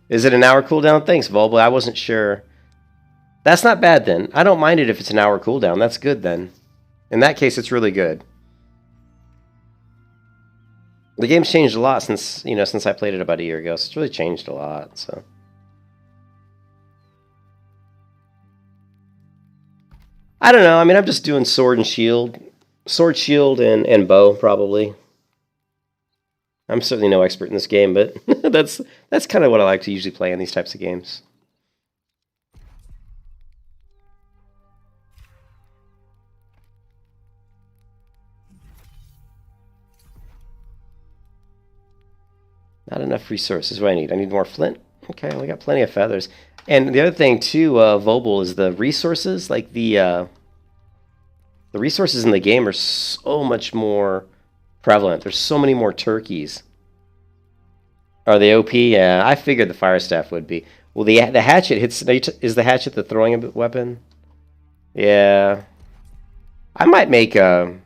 Is it an hour cooldown? Thanks, Volble. I wasn't sure. That's not bad then. I don't mind it if it's an hour cooldown. That's good then. In that case, it's really good. The game's changed a lot since I played it about a year ago. So it's really changed a lot. So I don't know. I mean, I'm just doing sword, shield, and bow probably. I'm certainly no expert in this game, but that's kind of what I like to usually play in these types of games. Not enough resources. What do I need? I need more flint. Okay, we got plenty of feathers. And the other thing too, Vobel, is the resources. Like the resources in the game are so much more prevalent. There's so many more turkeys. Are they OP? Yeah, I figured the fire staff would be. Well, the hatchet hits. Is the hatchet the throwing weapon? Yeah. I might make a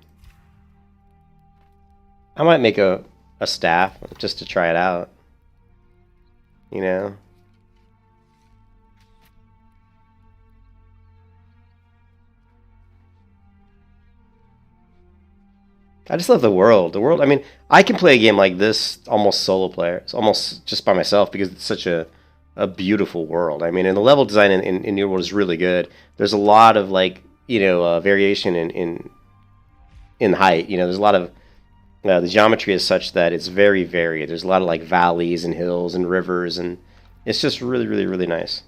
staff just to try it out. You know. I just love the world. The world, I mean, I can play a game like this almost solo player. It's almost just by myself because it's such a beautiful world. I mean, and the level design in New World is really good. There's a lot of variation in height. You know, there's a lot of the geometry is such that it's very varied. There's a lot of like valleys and hills and rivers, and it's just really, really, really nice.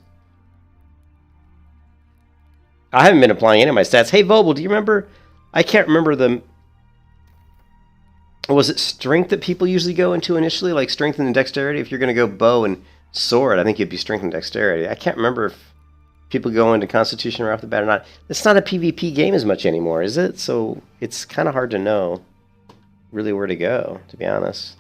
I haven't been applying any of my stats. Hey, Vobel, do you remember? I can't remember the. Was it strength that people usually go into initially, like strength and dexterity? If you're going to go bow and sword, I think it'd be strength and dexterity. I can't remember if people go into constitution right off the bat or not. It's not a PvP game as much anymore, is it? So it's kind of hard to know really where to go, to be honest.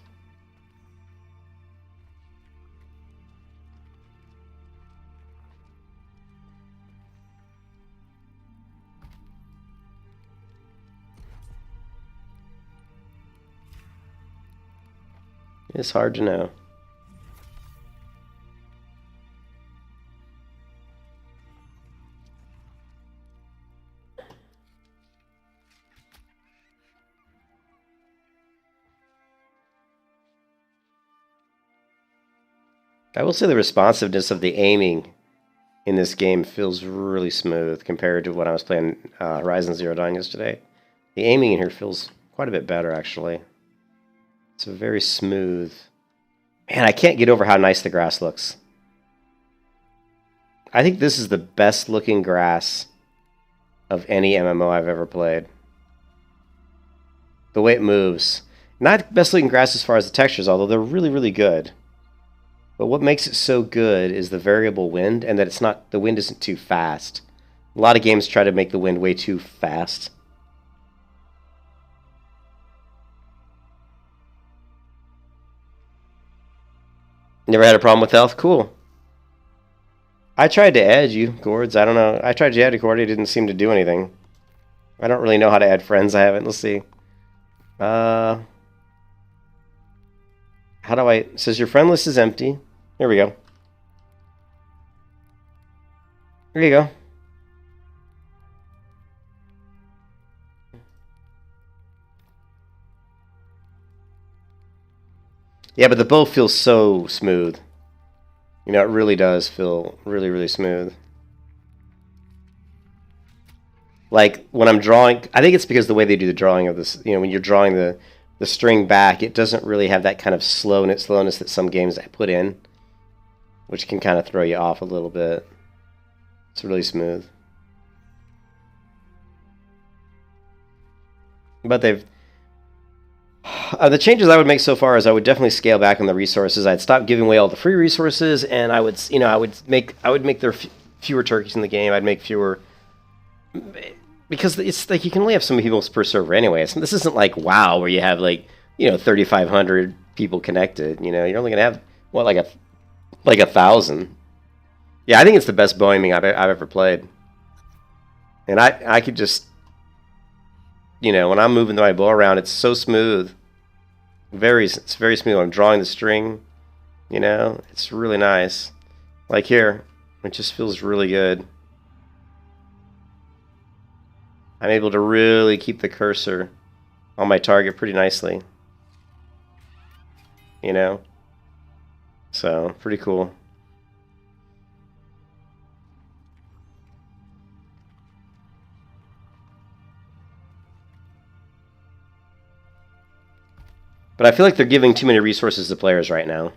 It's hard to know. I will say the responsiveness of the aiming in this game feels really smooth compared to when I was playing Horizon Zero Dawn yesterday. The aiming in here feels quite a bit better, actually. It's very smooth. Man, I can't get over how nice the grass looks. I think this is the best looking grass of any MMO I've ever played. The way it moves. Not best looking grass as far as the textures, although they're really, really good. But what makes it so good is the variable wind, and that the wind isn't too fast. A lot of games try to make the wind way too fast. Never had a problem with health? Cool. I tried to add you, Gourds. I don't know. I tried to add you, Gordy. It didn't seem to do anything. I don't really know how to add friends. I haven't. Let's see. How do I... It says your friend list is empty. There we go. There you go. Yeah, but the bow feels so smooth. You know, it really does feel really, really smooth. Like, when I'm drawing, I think it's because the way they do the drawing of this, you know, when you're drawing the string back, it doesn't really have that kind of slowness that some games put in, which can kind of throw you off a little bit. It's really smooth. But they've... the changes I would make so far is I would definitely scale back on the resources. I'd stop giving away all the free resources, and I would, you know, I would make there fewer turkeys in the game. I'd make fewer, because it's like you can only have so many people per server anyway. This isn't like WoW where you have like, you know, 3,500 people connected. You know, you're only gonna have what, like 1,000. Yeah, I think it's the best bow aiming I've ever played, and I could just, you know, when I'm moving my bow around, it's so smooth. It's very smooth. I'm drawing the string, you know, it's really nice. Like here, it just feels really good. I'm able to really keep the cursor on my target pretty nicely, you know, so pretty cool. But I feel like they're giving too many resources to players right now.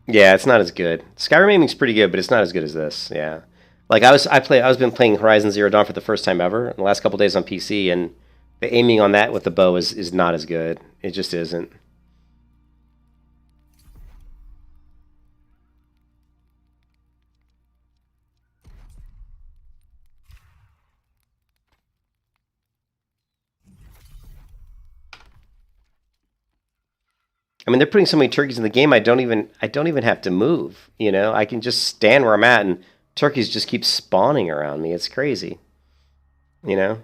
Yeah, it's not as good. Skyrim aiming's pretty good, but it's not as good as this. Yeah, like I've been playing Horizon Zero Dawn for the first time ever in the last couple days on PC, and the aiming on that with the bow is not as good. It just isn't. I mean, they're putting so many turkeys in the game. I don't even have to move. You know, I can just stand where I'm at, and turkeys just keep spawning around me. It's crazy. You know.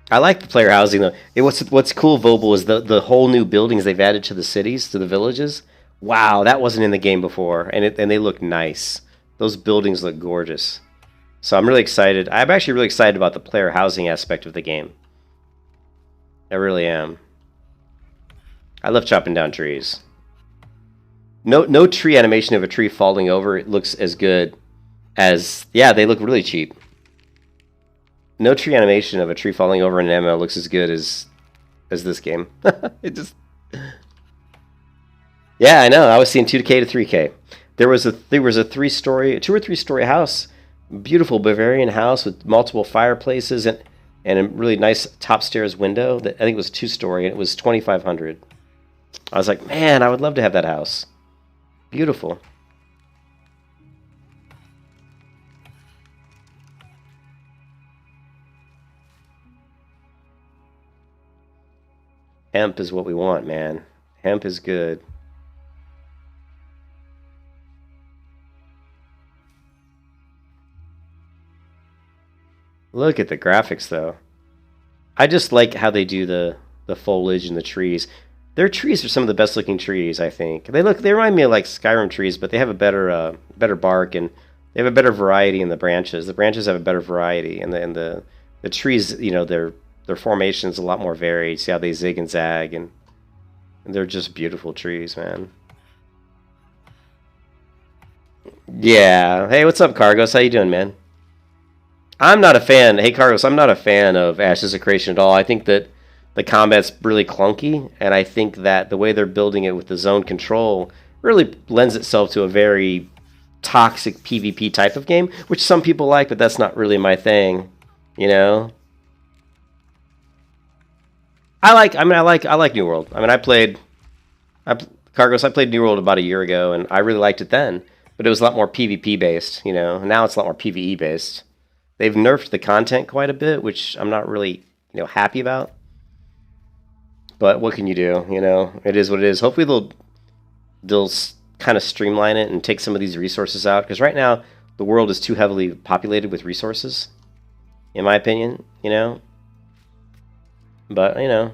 I like the player housing though. What's cool, Vobel, is the whole new buildings they've added to the cities, to the villages. Wow, that wasn't in the game before, and they look nice. Those buildings look gorgeous. So I'm really excited. I'm actually really excited about the player housing aspect of the game. I really am. I love chopping down trees. No tree animation of a tree falling over. It looks as good as, yeah, they look really cheap. No tree animation of a tree falling over in an MMO looks as good as this game. It just... Yeah, I know. I was seeing 2K to 3K. There was a 2 or 3 story house, beautiful Bavarian house with multiple fireplaces and a really nice top stairs window that I think was 2-story, and it was 2,500. I was like, man, I would love to have that house. Beautiful. Hemp is what we want, man. Hemp is good. Look at the graphics, though. I just like how they do the foliage and the trees. Their trees are some of the best looking trees, I think. They remind me of like Skyrim trees, but they have a better bark, and they have a better variety in the branches. The branches have a better variety, and the trees, you know, their formation is a lot more varied. See how they zig and zag, and they're just beautiful trees, man. Yeah. Hey, what's up, Cargos? How you doing, man? I'm not a fan. Hey, Carlos, I'm not a fan of Ashes of Creation at all. I think that the combat's really clunky, and I think that the way they're building it with the zone control really lends itself to a very toxic PvP type of game, which some people like, but that's not really my thing. You know, I like New World. I mean, Cargos. I played New World about a year ago, and I really liked it then. But it was a lot more PvP based. You know, now it's a lot more PvE based. They've nerfed the content quite a bit, which I'm not really, you know, happy about. But what can you do? You know, it is what it is. Hopefully they'll kind of streamline it and take some of these resources out, because right now the world is too heavily populated with resources, in my opinion, you know. But, you know.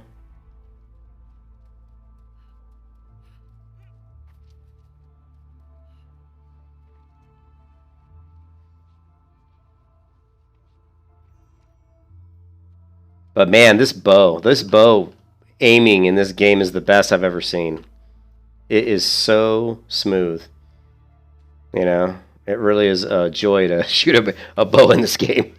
But man, this bow aiming in this game is the best I've ever seen. It is so smooth. You know, it really is a joy to shoot a bow in this game.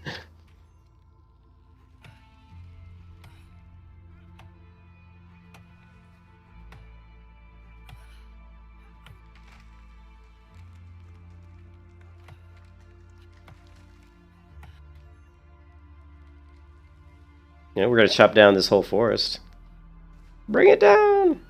You know, we're going to chop down this whole forest. Bring it down!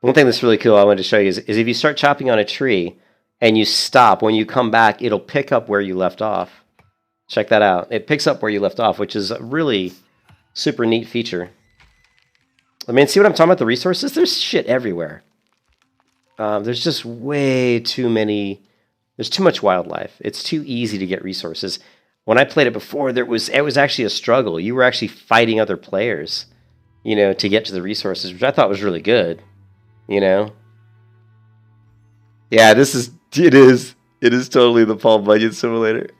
One thing that's really cool I wanted to show you is if you start chopping on a tree and you stop, when you come back, it'll pick up where you left off. Check that out. It picks up where you left off, which is a really super neat feature. I mean, see what I'm talking about? The resources? There's shit everywhere. There's just way too many. There's too much wildlife. It's too easy to get resources. When I played it before, it was actually a struggle. You were actually fighting other players, you know, to get to the resources, which I thought was really good. You know? Yeah, it is totally the Paul Bunyan simulator.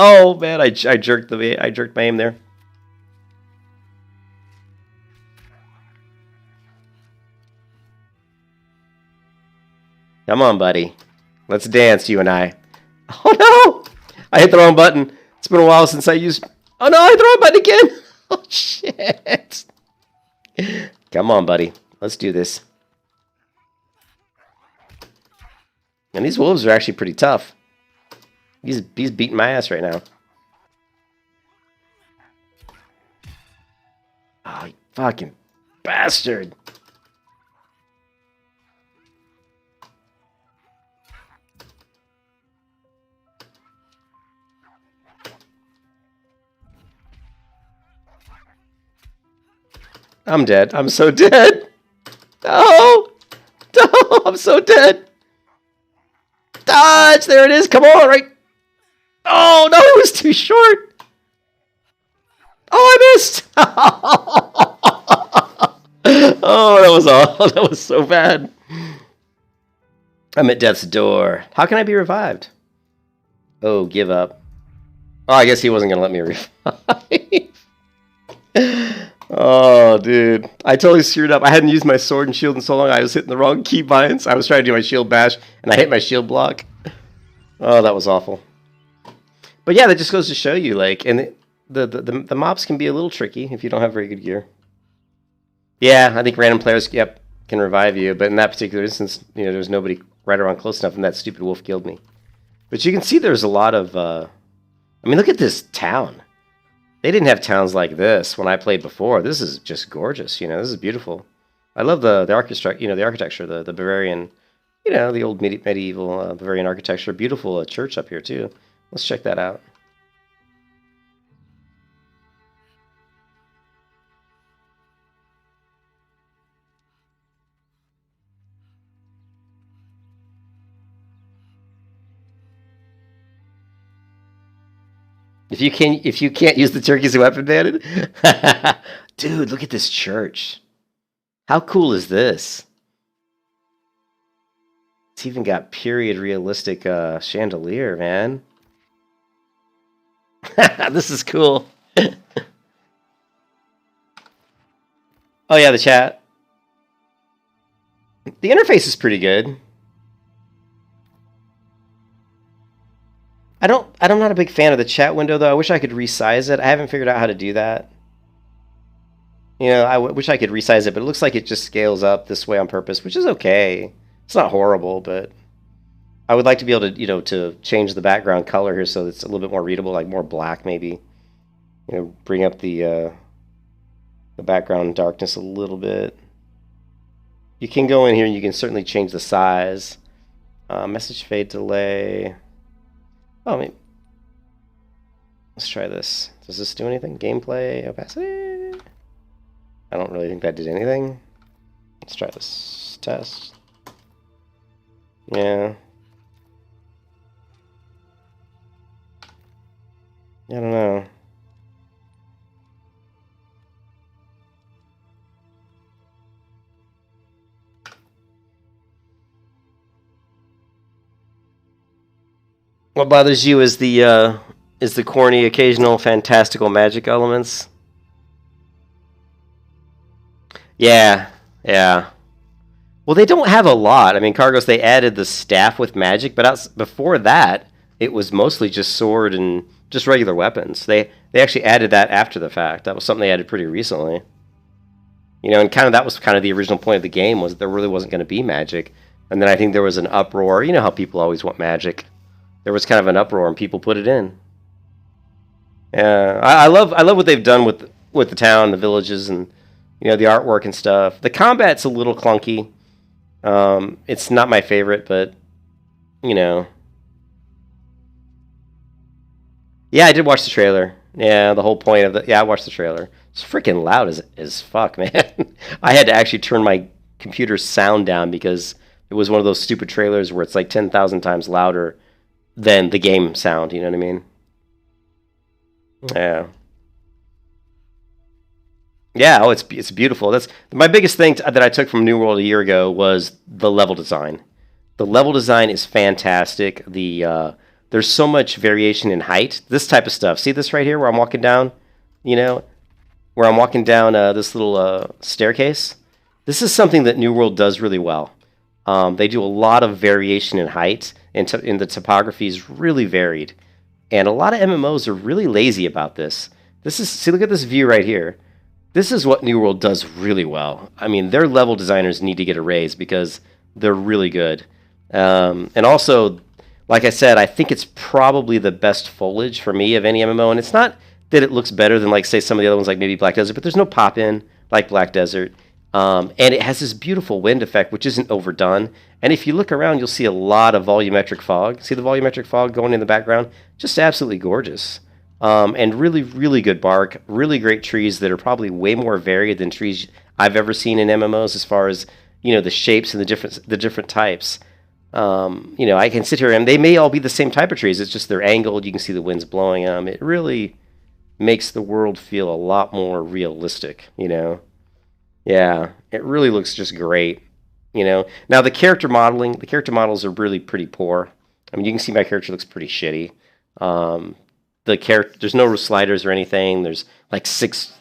Oh man, I jerked my aim there. Come on, buddy. Let's dance, you and I. Oh no! I hit the wrong button. It's been a while since I used... Oh no, I hit the wrong button again! Oh shit! Come on, buddy. Let's do this. And these wolves are actually pretty tough. He's beating my ass right now. Oh, you fucking bastard. I'm dead. I'm so dead. No! No! I'm so dead. Dodge! There it is. Come on, right? Oh, no, it was too short. Oh, I missed. Oh, that was awful. That was so bad. I'm at death's door. How can I be revived? Oh, give up. Oh, I guess he wasn't going to let me revive. Oh, dude. I totally screwed up. I hadn't used my sword and shield in so long. I was hitting the wrong keybinds. I was trying to do my shield bash, and I hit my shield block. Oh, that was awful. But yeah, that just goes to show you, like, and the mobs can be a little tricky if you don't have very good gear. Yeah, I think random players, yep, can revive you. But in that particular instance, you know, there's nobody right around close enough, and that stupid wolf killed me. But you can see there's a lot of... I mean, look at this town. They didn't have towns like this when I played before. This is just gorgeous, you know. This is beautiful. I love the architecture, you know, the architecture, the Bavarian, you know, the old medieval Bavarian architecture. Beautiful church up here too. Let's check that out. If you can't use the turkey as a weapon, bandit, dude, look at this church. How cool is this? It's even got period realistic chandelier, man. This is cool. Oh yeah, the chat. The interface is pretty good. I'm not a big fan of the chat window, though. I wish I could resize it. I haven't figured out how to do that. You know, I wish I could resize it, but it looks like it just scales up this way on purpose, which is okay. It's not horrible, but I would like to be able to, you know, to change the background color here so it's a little bit more readable, like more black maybe. You know, bring up the the background darkness a little bit. You can go in here and you can certainly change the size. Message fade delay. Oh, I mean, let's try this. Does this do anything? Gameplay opacity? I don't really think that did anything. Let's try this test. Yeah. I don't know. What bothers you is the corny, occasional, fantastical magic elements. Yeah, yeah. Well, they don't have a lot. I mean, Cargos, they added the staff with magic, but before that, it was mostly just sword and just regular weapons. They actually added that after the fact. That was something they added pretty recently. You know, and kind of that was kind of the original point of the game, was that there really wasn't going to be magic. And then I think there was an uproar. You know how people always want magic. There was kind of an uproar and people put it in. Yeah, I love what they've done with the town, the villages, and you know, the artwork and stuff. The combat's a little clunky. It's not my favorite, but you know. Yeah, I did watch the trailer. Yeah, the whole point of I watched the trailer. It's freaking loud as fuck, man. I had to actually turn my computer's sound down because it was one of those stupid trailers where it's like 10,000 times louder than the game sound, you know what I mean? Yeah. Yeah, oh, it's beautiful. That's my biggest thing that I took from New World a year ago was the level design. The level design is fantastic. There's so much variation in height. This type of stuff. See this right here where I'm walking down, you know, where I'm walking down this little staircase? This is something that New World does really well. They do a lot of variation in height, and the topography is really varied. And a lot of MMOs are really lazy about this. See, look at this view right here. This is what New World does really well. I mean, their level designers need to get a raise because they're really good. And also, like I said, I think it's probably the best foliage for me of any MMO. And it's not that it looks better than, like, say, some of the other ones, like maybe Black Desert, but there's no pop-in like Black Desert. And it has this beautiful wind effect, which isn't overdone. And if you look around, you'll see a lot of volumetric fog. See the volumetric fog going in the background? Just absolutely gorgeous. And really, really good bark. Really great trees that are probably way more varied than trees I've ever seen in MMOs as far as, you know, the shapes and the different types. You know, I can sit here and they may all be the same type of trees. It's just they're angled. You can see the winds blowing them. It really makes the world feel a lot more realistic, you know? Yeah, it really looks just great, you know? Now, the character models are really pretty poor. I mean, you can see my character looks pretty shitty. There's no sliders or anything. There's like 6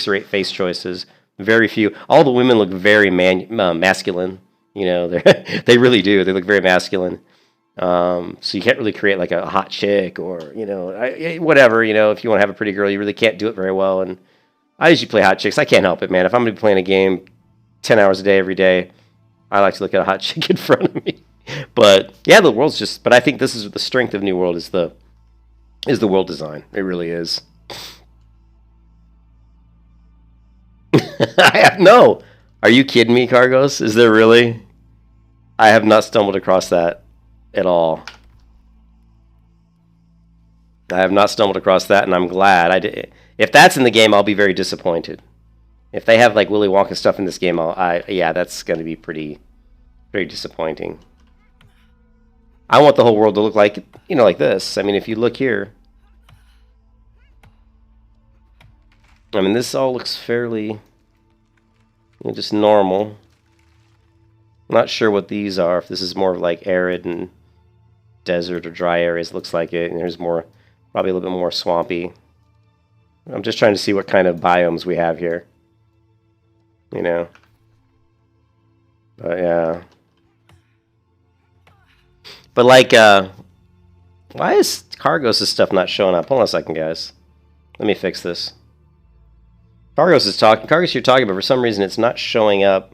or 8 face choices. Very few. All the women look very masculine. You know, they really do. They look very masculine. So you can't really create like a hot chick or, you know, whatever. You know, if you want to have a pretty girl, you really can't do it very well. And I usually play hot chicks. I can't help it, man. If I'm going to be playing a game 10 hours a day every day, I like to look at a hot chick in front of me. But yeah, the world's just. But I think this is the strength of New World is the world design. It really is. No. Are you kidding me, Cargos? Is there really? I have not stumbled across that at all. I have not stumbled across that, and I'm glad. If that's in the game, I'll be very disappointed. If they have like Willy Wonka stuff in this game, yeah, that's going to be pretty disappointing. I want the whole world to look like, you know, like this. I mean, if you look here, I mean, this all looks fairly, you know, just normal. I'm not sure what these are. If this is more of like arid and desert or dry areas, looks like it. And there's more, probably a little bit more swampy. I'm just trying to see what kind of biomes we have here. You know. But yeah. But like, why is Cargos' stuff not showing up? Hold on a second, guys. Let me fix this. Cargos, you're talking, but for some reason it's not showing up.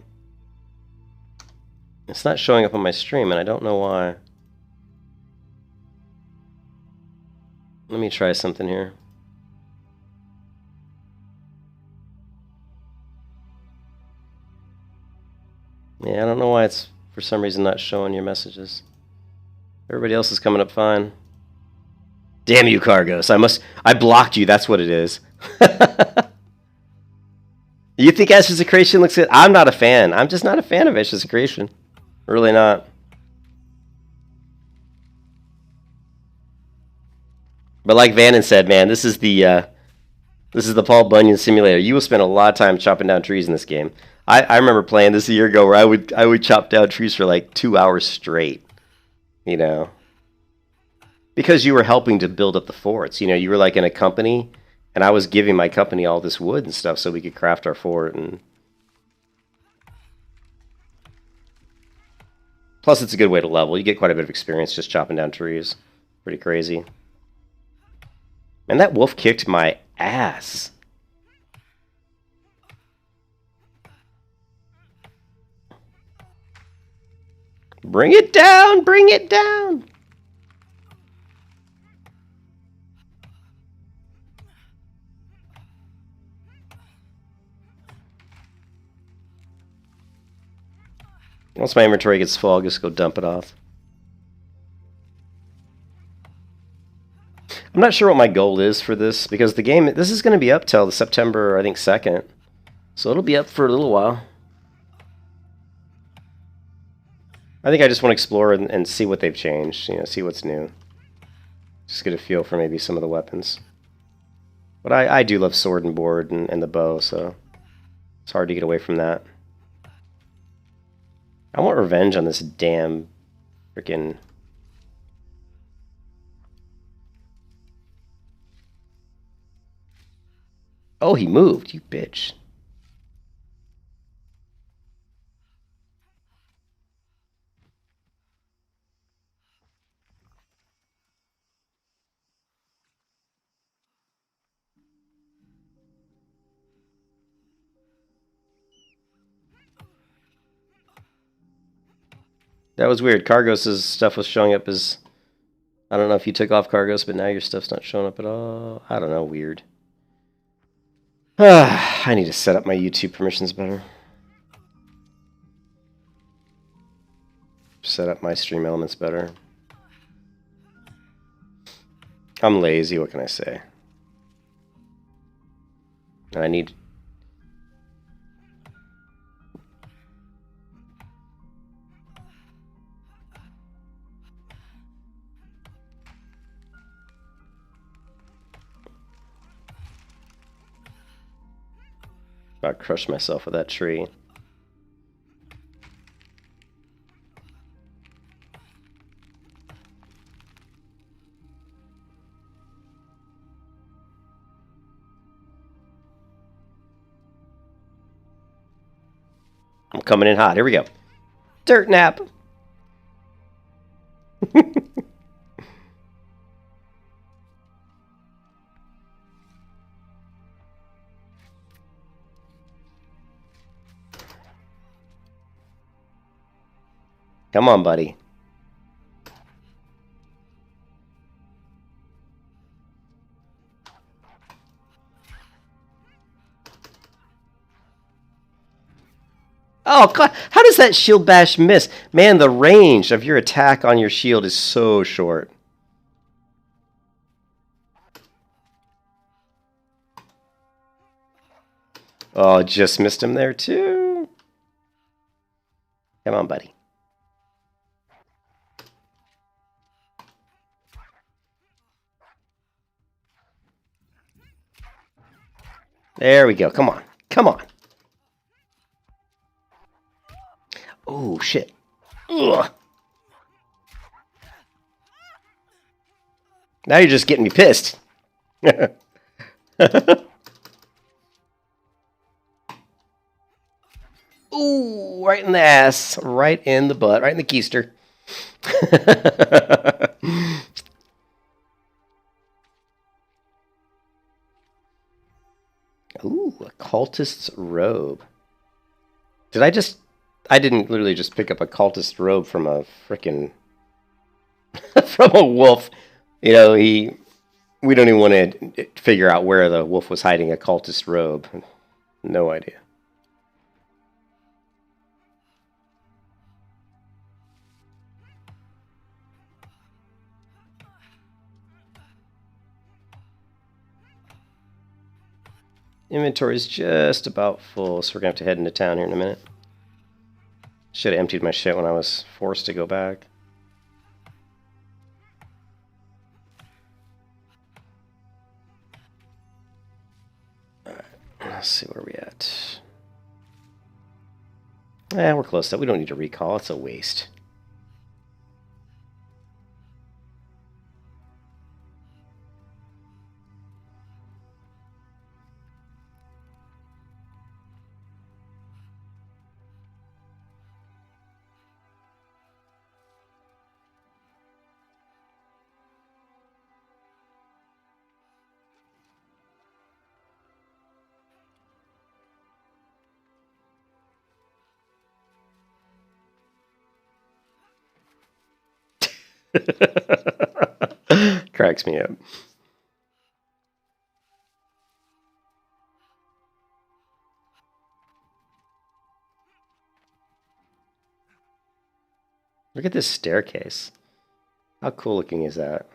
It's not showing up on my stream, and I don't know why. Let me try something here. Yeah, I don't know why it's for some reason not showing your messages. Everybody else is coming up fine. Damn you, Cargos. I blocked you, that's what it is. You think Ashes of Creation looks good? I'm not a fan. I'm just not a fan of Ashes of Creation. Really not. But like Vannon said, man, this is the Paul Bunyan simulator. You will spend a lot of time chopping down trees in this game. I remember playing this a year ago where I would chop down trees for like 2 hours straight. You know, because you were helping to build up the forts. You know, you were like in a company, and I was giving my company all this wood and stuff so we could craft our fort. And plus, it's a good way to level. You get quite a bit of experience just chopping down trees. Pretty crazy. Man, that wolf kicked my ass. Bring it down! Bring it down! Once my inventory gets full, I'll just go dump it off. I'm not sure what my goal is for this, because the game, this is going to be up till September, I think, 2nd. So it'll be up for a little while. I think I just want to explore and see what they've changed, you know, see what's new. Just get a feel for maybe some of the weapons. But I do love sword and board and the bow, so it's hard to get away from that. I want revenge on this damn freaking... Oh, he moved, you bitch. That was weird. Cargos' stuff was showing up as... I don't know if you took off Cargos, but now your stuff's not showing up at all. I don't know, weird. I need to set up my YouTube permissions better. Set up my stream elements better. I'm lazy, what can I say? And I need... About to crush myself with that tree. I'm coming in hot. Here we go. Dirt nap. Come on, buddy. Oh, God. How does that shield bash miss? Man, the range of your attack on your shield is so short. Oh, just missed him there, too. Come on, buddy. There we go. Come on. Come on. Oh, shit. Ugh. Now you're just getting me pissed. Ooh, right in the ass. Right in the butt. Right in the keister. Ooh, a cultist's robe. I didn't literally just pick up a cultist robe from a frickin' from a wolf. You know, we don't even want to figure out where the wolf was hiding a cultist robe. No idea. inventory is just about full, so we're going to have to head into town here in a minute. Should have emptied my shit when I was forced to go back. Alright, let's see where we're at. We're close to that. We don't need to recall. It's a waste. Cracks me up. Look at this staircase. How cool looking is that?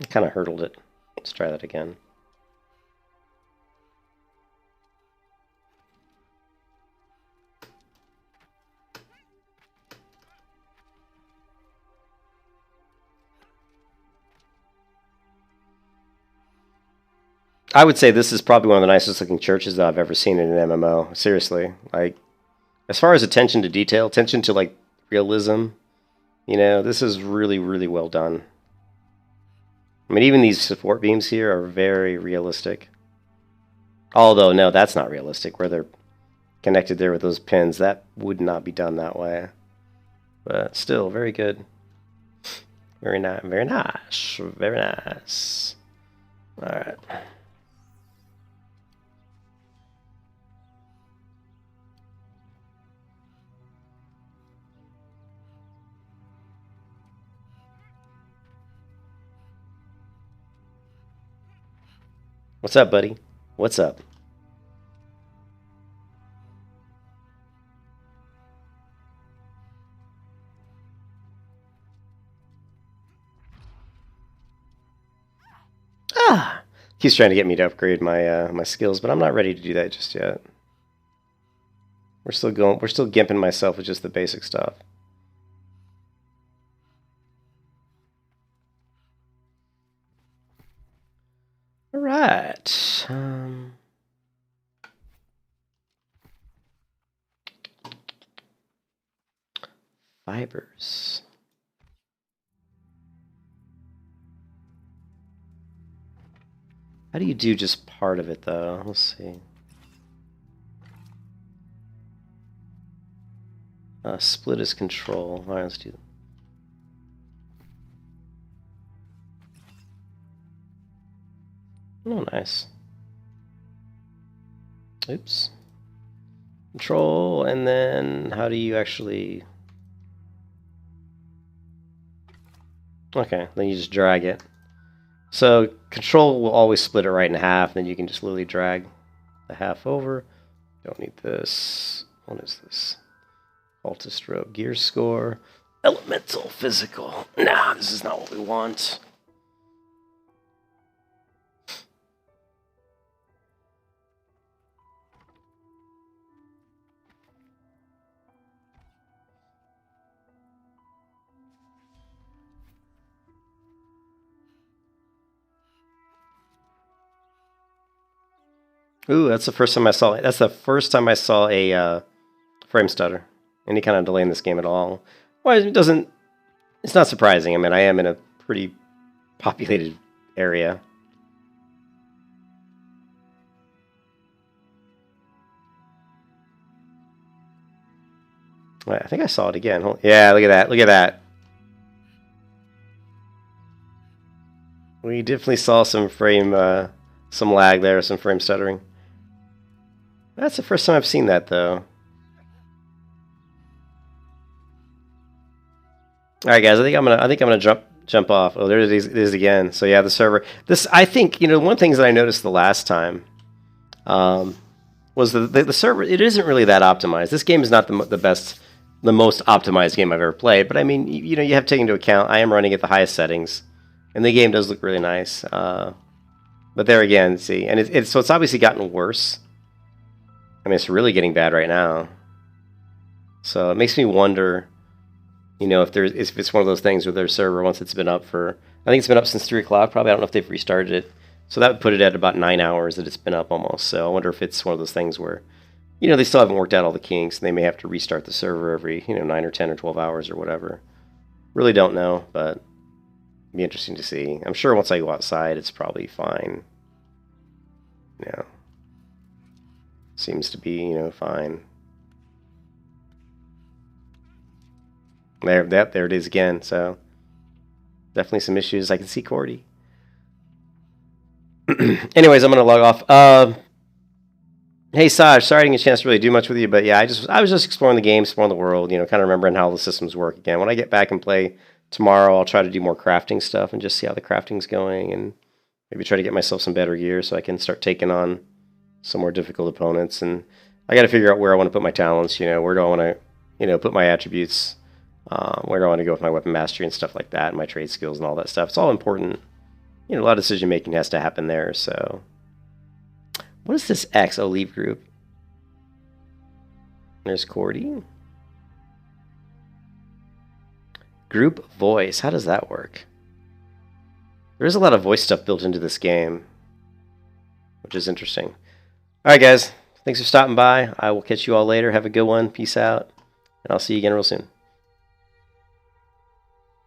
I kind of hurdled it. Let's try that again. I would say this is probably one of the nicest looking churches that I've ever seen in an MMO. Seriously. Like, as far as attention to detail, attention to, like, realism, you know, this is really, really well done. I mean, even these support beams here are very realistic. Although, no, that's not realistic, where they're connected there with those pins. That would not be done that way. But still, very good. Very nice, very nice, very nice. Alright. What's up, buddy? What's up? Ah! He's trying to get me to upgrade my my skills, but I'm not ready to do that just yet. We're still gimping myself with just the basic stuff. All right. Fibers. How do you do just part of it, though? Let's see. Split is control. All right, let's do that. Oh, nice. Oops. Control, and then how do you actually... Okay, then you just drag it. So control will always split it right in half, then you can just literally drag the half over. Don't need this. What is this? Alta stroke, gear score, elemental, physical. Nah, this is not what we want. Ooh, that's the first time I saw it. That's the first time I saw a frame stutter. Any kind of delay in this game at all. Well, it doesn't... It's not surprising. I mean, I am in a pretty populated area. Wait, I think I saw it again. Yeah, look at that. Look at that. We definitely saw some frame... some lag there, some frame stuttering. That's the first time I've seen that, though. All right, guys. I think I'm gonna jump off. Oh, there it is again. So yeah, the server. This, I think, you know, one of the things that I noticed the last time was the server. It isn't really that optimized. This game is not the best the most optimized game I've ever played. But I mean, you know, you have to take into account I am running at the highest settings, and the game does look really nice. But there again, see, and it's obviously gotten worse. I mean, it's really getting bad right now. So it makes me wonder, you know, if it's one of those things with their server once it's been up for, I think it's been up since 3 o'clock. Probably I don't know if they've restarted it. So that would put it at about 9 hours that it's been up almost. So I wonder if it's one of those things where, you know, they still haven't worked out all the kinks, and they may have to restart the server every, you know, 9 or 10 or 12 hours or whatever. Really don't know, but it'd be interesting to see. I'm sure once I go outside, it's probably fine. You know, seems to be, you know, fine. There it is again. So definitely some issues. I can see Cordy. Anyways, I'm gonna log off. Hey Saj, sorry I didn't get a chance to really do much with you, but yeah, I was just exploring the game, exploring the world, you know, kind of remembering how the systems work again. When I get back and play tomorrow, I'll try to do more crafting stuff and just see how the crafting's going, and maybe try to get myself some better gear so I can start taking on some more difficult opponents. And I got to figure out where I want to put my talents. You know, where do I want to, you know, put my attributes? Where do I want to go with my weapon mastery and stuff like that, and my trade skills and all that stuff. It's all important. You know, a lot of decision making has to happen there. So, what is this X? Oh, leave group. There's Cordy. Group voice. How does that work? There is a lot of voice stuff built into this game, which is interesting. All right, guys. Thanks for stopping by. I will catch you all later. Have a good one. Peace out. And I'll see you again real soon.